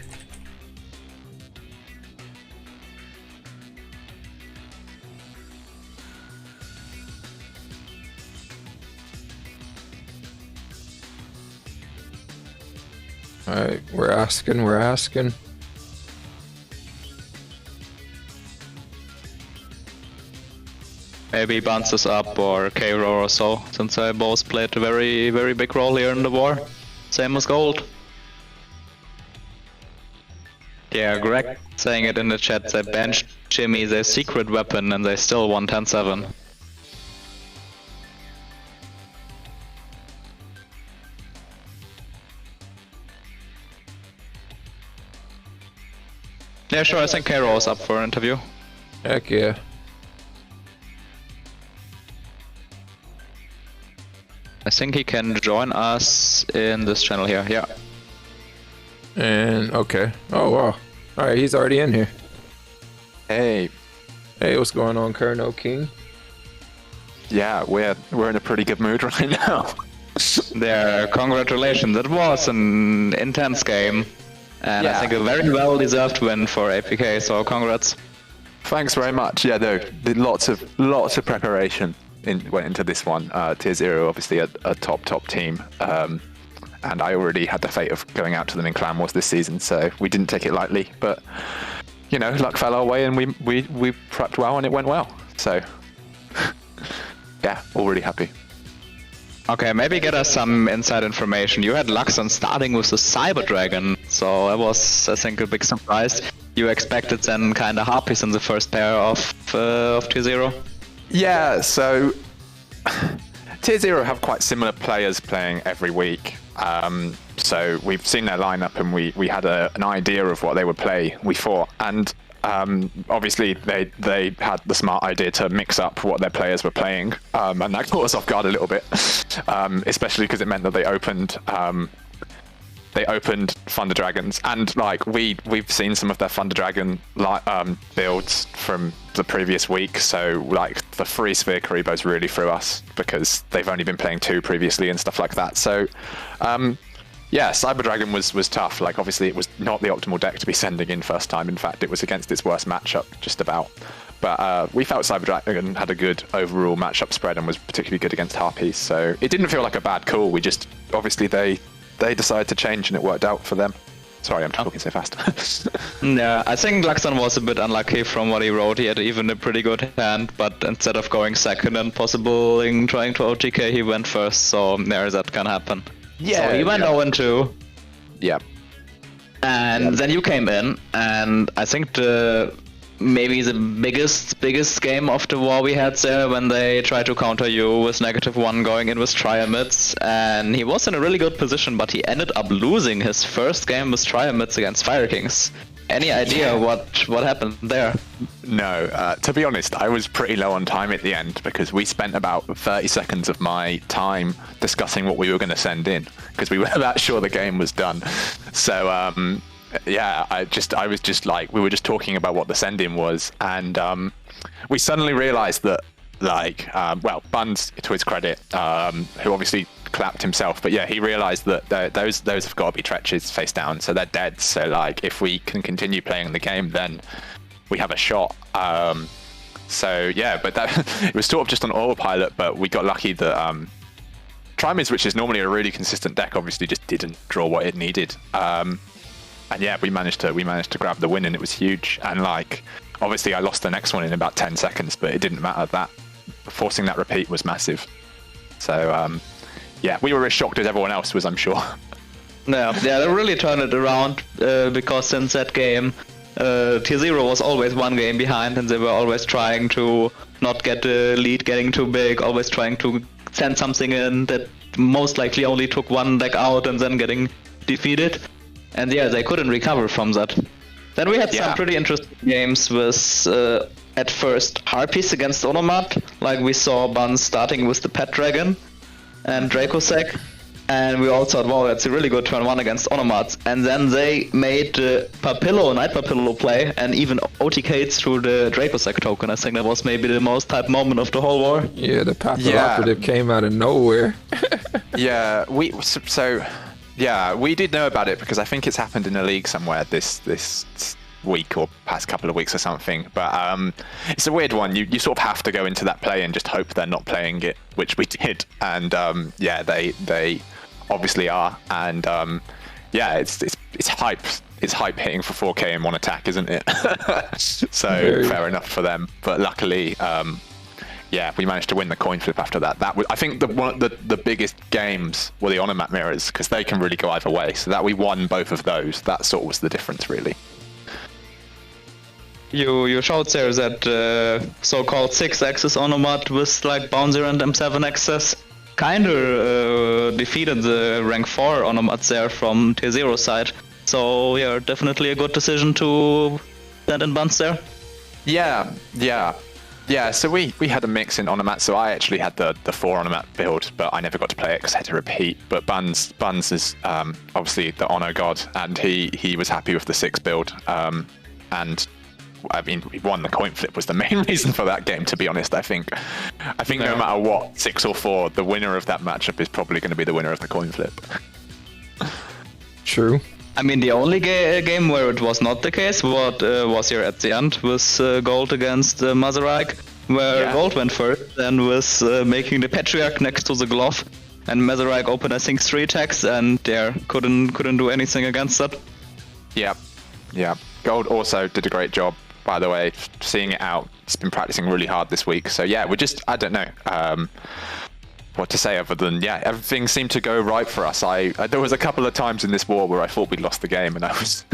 Alright, we're asking. Maybe Bounces Up or K-Roar or so, since they both played a very, very big role here in the war. Same as Gold. Yeah, Greg saying it in the chat, they benched Jimmy their secret weapon and they still won 10-7. Yeah, sure, I think K-Roar's up for an interview. Heck yeah. I think he can join us in this channel here, yeah. And, okay. Oh, wow. Alright, he's already in here. Hey. Hey, what's going on, Colonel King? Yeah, we're in a pretty good mood right now. There, congratulations. It was an intense game. And yeah. I think a very well-deserved win for APK, so congrats. Thanks very much. Yeah, no, lots of preparation went into this one. Tier 0, obviously a top team. And I already had the fate of going out to them in Clan Wars this season, so we didn't take it lightly. But, you know, luck fell our way and we prepped well and it went well. So, yeah, all really happy. Okay, maybe get us some inside information. You had Luxon starting with the Cyber Dragon, so that was, I think, a big surprise. You expected then kind of Harpies in the first pair of Tier 0? Yeah, so Tier 0 have quite similar players playing every week. So we've seen their lineup and we had an idea of what they would play, we thought. And obviously they had the smart idea to mix up what their players were playing. And that caught us off guard a little bit, especially because it meant that they opened Thunder Dragons, and like we've seen some of their Thunder Dragon builds from the previous week, so like the free Sphere Karibos really threw us because they've only been playing 2 previously and stuff like that. So yeah, Cyber Dragon was tough. Like obviously it was not the optimal deck to be sending in first time. In fact, it was against its worst matchup just about. But we felt Cyber Dragon had a good overall matchup spread and was particularly good against Harpies. So it didn't feel like a bad call. We just obviously they decided to change and it worked out for them. Sorry, I'm talking so fast. Yeah, I think Luxon was a bit unlucky from what he wrote. He had even a pretty good hand, but instead of going second and possibly trying to OTK, he went first. So there, that can happen. Yeah, so he went 0-2. Yeah. And then you came in, and I think maybe the biggest game of the war we had there when they tried to counter you with -1 going in with Triamids, and he was in a really good position, but he ended up losing his first game with Triamids against Fire Kings. Any idea what happened there? No, to be honest, I was pretty low on time at the end because we spent about 30 seconds of my time discussing what we were going to send in because we were that sure the game was done. So yeah, I was just like, we were just talking about what the send-in was, and we suddenly realized that, like, well, Buns, to his credit, who obviously clapped himself, but yeah, he realized that those have got to be Tretches face down, so they're dead. So like, if we can continue playing the game, then we have a shot. So yeah, but that it was sort of just on autopilot, but we got lucky that Trimids, which is normally a really consistent deck, obviously just didn't draw what it needed. And yeah, we managed to grab the win, and it was huge. And like, obviously I lost the next one in about 10 seconds, but it didn't matter. That forcing that repeat was massive. So yeah, we were as shocked as everyone else was, I'm sure. Yeah, they really turned it around because since that game, Tier 0 was always one game behind, and they were always trying to not get the lead getting too big, always trying to send something in that most likely only took one deck out and then getting defeated. And yeah, they couldn't recover from that. Then we had some pretty interesting games with, at first, Harpies against Onomat. Like we saw Buns starting with the Pet Dragon and Dracosec. And we all thought, wow, that's a really good turn 1 against Onomats. And then they made the Night Papillo play and even OTK'd through the Dracosec token. I think that was maybe the most hype moment of the whole war. Yeah, the Papillo operative came out of nowhere. Yeah, yeah, we did know about it because I think it's happened in a league somewhere this week or past couple of weeks or something. But it's a weird one. You sort of have to go into that play and just hope they're not playing it, which we did. And yeah, they obviously are. And yeah, it's hype. It's hype hitting for 4K in one attack, isn't it? So fair enough for them. But luckily, yeah, we managed to win the coin flip after that. That was, I think, the biggest games were the Onomat mirrors because they can really go either way. So that we won both of those. That sort of was the difference, really. You showed there that so-called 6-axis Onomat with like Bouncer and M7 axis kinda defeated the rank 4 Onomats there from Tier 0 side. So yeah, definitely a good decision to send in Buns there. Yeah, so we had a mix in Onomat, so I actually had the 4 Onomat build, but I never got to play it because I had to repeat. But Buns is obviously the Ono god, and he was happy with the 6 build. And I mean, we won the coin flip was the main reason for that game, to be honest. I think no matter what, 6 or 4, the winner of that matchup is probably going to be the winner of the coin flip. True. I mean, the only game where it was not the case was here at the end with Gold against Mazarek, where Gold went first and was making the Patriarch next to the glove, and Mazarek opened I think 3 attacks and couldn't do anything against that. Yeah. Gold also did a great job. by the way, seeing it out. He's been practicing really hard this week. So yeah, I don't know what to say other than, yeah, everything seemed to go right for us. There was a couple of times in this war where I thought we'd lost the game, and I was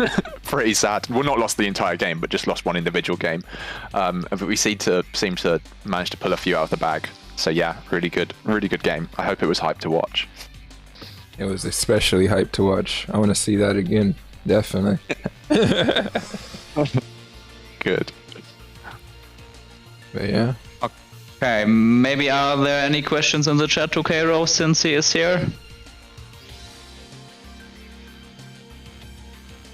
pretty sad. Well, not lost the entire game, but just lost one individual game. But we seem to manage to pull a few out of the bag. So yeah, really good game. I hope it was hype to watch. It was especially hype to watch. I want to see that again. Definitely. Good. But yeah. Okay, maybe are there any questions in the chat to Cairo since he is here?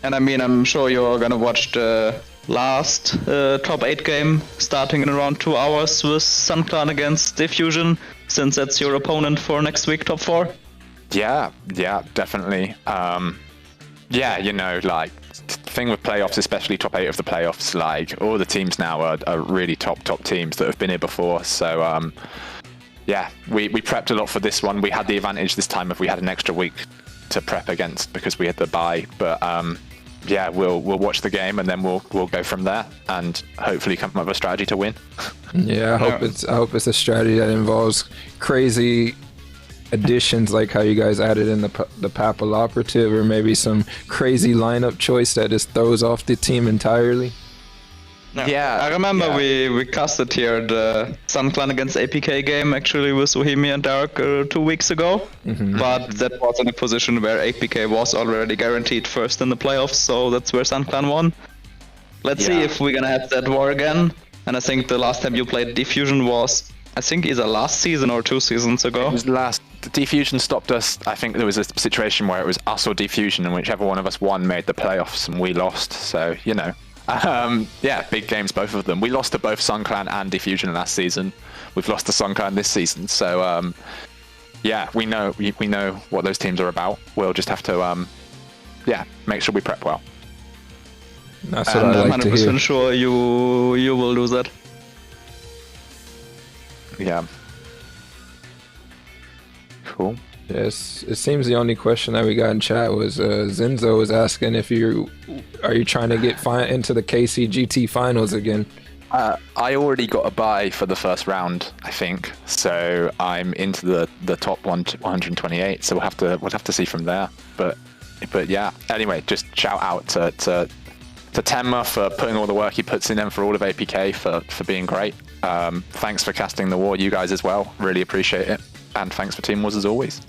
And I mean, I'm sure you're gonna watch the last top 8 game starting in around 2 hours with SunClan against Diffusion, since that's your opponent for next week, top 4. Yeah, definitely. Yeah, you know, like, thing with playoffs, especially top 8 of the playoffs, like, all the teams now are really top teams that have been here before. So, yeah, we prepped a lot for this one. We had the advantage this time if we had an extra week to prep against because we had the bye. But, yeah, we'll watch the game and then we'll go from there and hopefully come up with a strategy to win. Yeah, I hope it's a strategy that involves crazy additions like how you guys added in the Papal Operative, or maybe some crazy lineup choice that just throws off the team entirely. Yeah, I remember we casted here the SunClan against APK game actually with Uhimi and Dark 2 weeks ago, but that was in a position where APK was already guaranteed first in the playoffs, so that's where SunClan won. Let's see if we're gonna have that war again. And I think the last time you played Diffusion was, I think, either last season or 2 seasons ago. It was last. The Diffusion stopped us. I think there was a situation where it was us or Diffusion, and whichever one of us won made the playoffs, and we lost. So, you know, yeah, big games, both of them. We lost to both SunClan and Diffusion last season. We've lost to SunClan this season. So, yeah, we know what those teams are about. We'll just have to, yeah, make sure we prep well. That's what I like to hear. I'm 100% sure you will do that. Yeah. Cool. Yes, it seems the only question that we got in chat was Zenzo was asking if are you trying to get into the KCGT finals again? I already got a bye for the first round, I think, so I'm into the top 128. So we'll have to see from there. But yeah. Anyway, just shout out to Tenma for putting all the work he puts in, and for all of APK for being great. Thanks for casting the war, you guys as well. Really appreciate it. And thanks for Team Wars as always.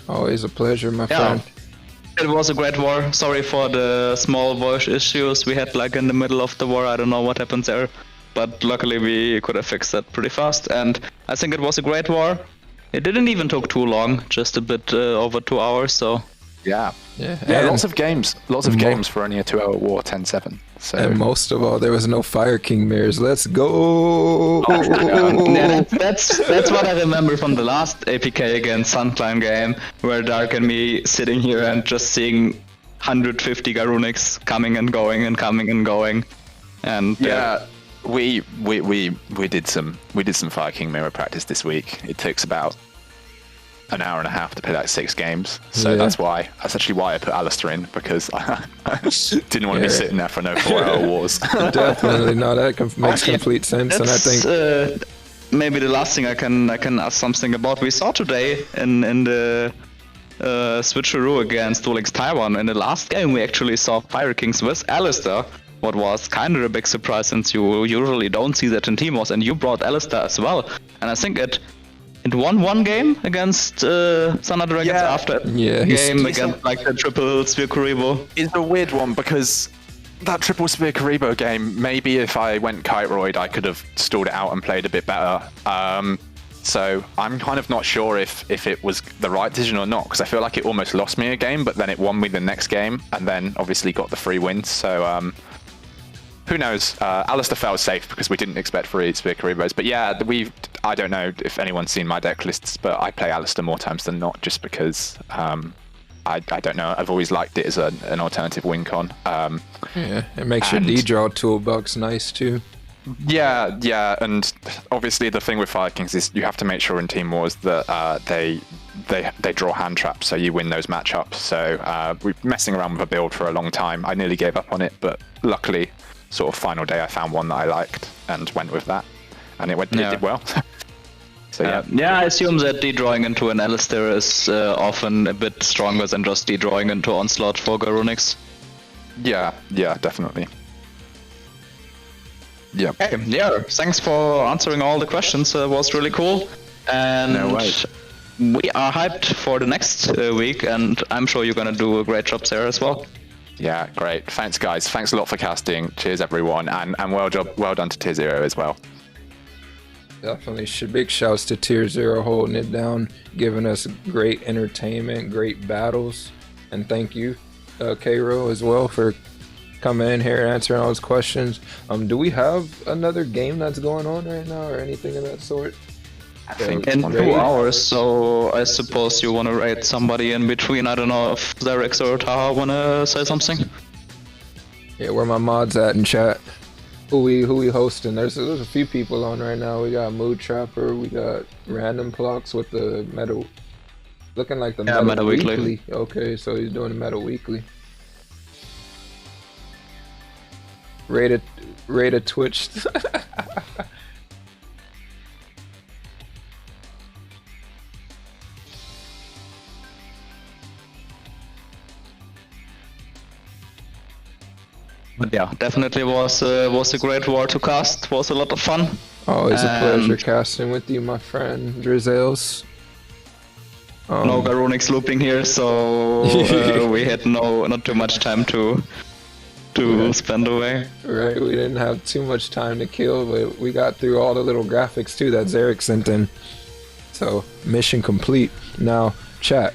Always a pleasure, my friend. It was a great war. Sorry for the small voice issues we had like in the middle of the war. I don't know what happened there, but luckily we could have fixed that pretty fast. And I think it was a great war. It didn't even take too long, just a bit over 2 hours. So yeah, lots of games for only a 2-hour war, 10-7. So. And most of all, there was no Fire King mirrors. Let's go! Yeah, that's what I remember from the last APK against SunClan game, where Dark and me sitting here and just seeing 150 Garunics coming and going and coming and going. And yeah, we did some Fire King mirror practice this week. It takes about an hour and a half to play like 6 games, so that's actually why I put Alistair in, because I didn't want to be sitting there for no 4-hour wars. Definitely, no, that makes complete sense. And I think maybe the last thing I can ask something about. We saw today in the switcheroo against Duel Links Taiwan. In the last game, we actually saw Fire Kings with Alistair, what was kind of a big surprise since you usually don't see that in Team Wars, and you brought Alistair as well. And I think it won one game against Thunder Dragons after game against like the triple Spear Karibo. It's a weird one because that triple Spear Karibo game, maybe if I went Kiteroid, I could have stalled it out and played a bit better. So I'm kind of not sure if it was the right decision or not, because I feel like it almost lost me a game, but then it won me the next game, and then obviously got the free wins. So who knows? Alistair felt safe because we didn't expect free Spear Karibos. But yeah, I don't know if anyone's seen my deck lists, but I play Alistair more times than not, just because I don't know. I've always liked it as an alternative win con. Yeah, it makes your D-draw toolbox nice too. Yeah, and obviously the thing with Fire Kings is you have to make sure in Team Wars that they draw hand traps, so you win those matchups. So we've been messing around with a build for a long time. I nearly gave up on it, but luckily sort of final day, I found one that I liked and went with that, and it did well. So I assume that de-drawing into an Alistair is often a bit stronger than just de-drawing into Onslaught for Garunix. Yeah, definitely. Yeah. Okay, yeah, thanks for answering all the questions. It was really cool. And no worries. We are hyped for the next week, and I'm sure you're going to do a great job there as well. Yeah, great. Thanks, guys. Thanks a lot for casting. Cheers, everyone. And well done to Tier Zero as well. Definitely. Big shouts to Tier Zero holding it down, giving us great entertainment, great battles. And thank you, K-Ro, as well, for coming in here and answering all those questions. Do we have another game that's going on right now or anything of that sort? I think in 2 hours, so I suppose you want to raid somebody in between. I don't know if Xerix or Taha want to say something. Yeah, where my mods at in chat? Who we hosting? There's a few people on right now. We got Mood Trapper, we got Random Clocks with the Metal, looking like the Metal Weekly. Okay, so he's doing the Metal Weekly. Rated Twitch. But yeah, definitely was a great war to cast. Was a lot of fun. Always a pleasure casting with you, my friend Drizzels. No Garunix looping here, so we had not too much time to spend away. Right, we didn't have too much time to kill, but we got through all the little graphics too that Xerix sent in. So mission complete. Now, chat.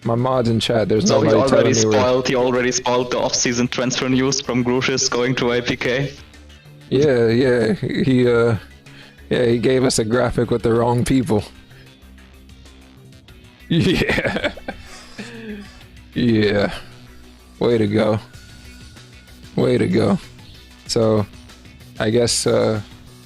My mods in chat, there's so nobody telling me he already spoiled the off-season transfer news from Grushis going to APK. He gave us a graphic with the wrong people. Yeah. Yeah. Way to go. Way to go. So, I guess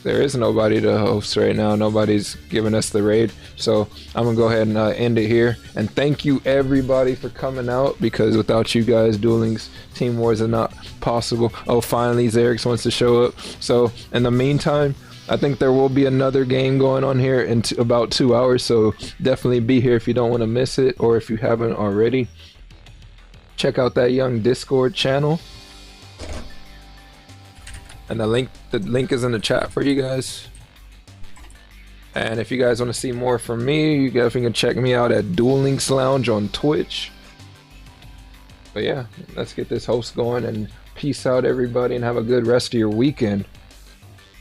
there is nobody to host right now. Nobody's giving us the raid. So I'm gonna go ahead and end it here. And thank you everybody for coming out, because without you guys, Duel Links Team Wars are not possible. Oh, finally Xerix wants to show up. So in the meantime, I think there will be another game going on here in about 2 hours. So definitely be here if you don't want to miss it, or if you haven't already. Check out that young Discord channel. And the link is in the chat for you guys. And if you guys want to see more from me, you definitely can check me out at Duel Links Lounge on Twitch. But yeah, let's get this host going, and peace out everybody, and have a good rest of your weekend.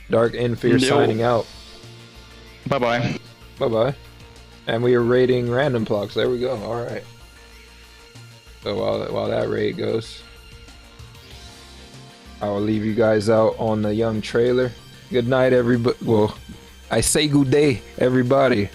DrkNFear signing out. Bye-bye. Bye-bye. And we are raiding random blocks. There we go. Alright. So while that raid goes, I will leave you guys out on the young trailer. Good night, everybody. Well, I say good day, everybody.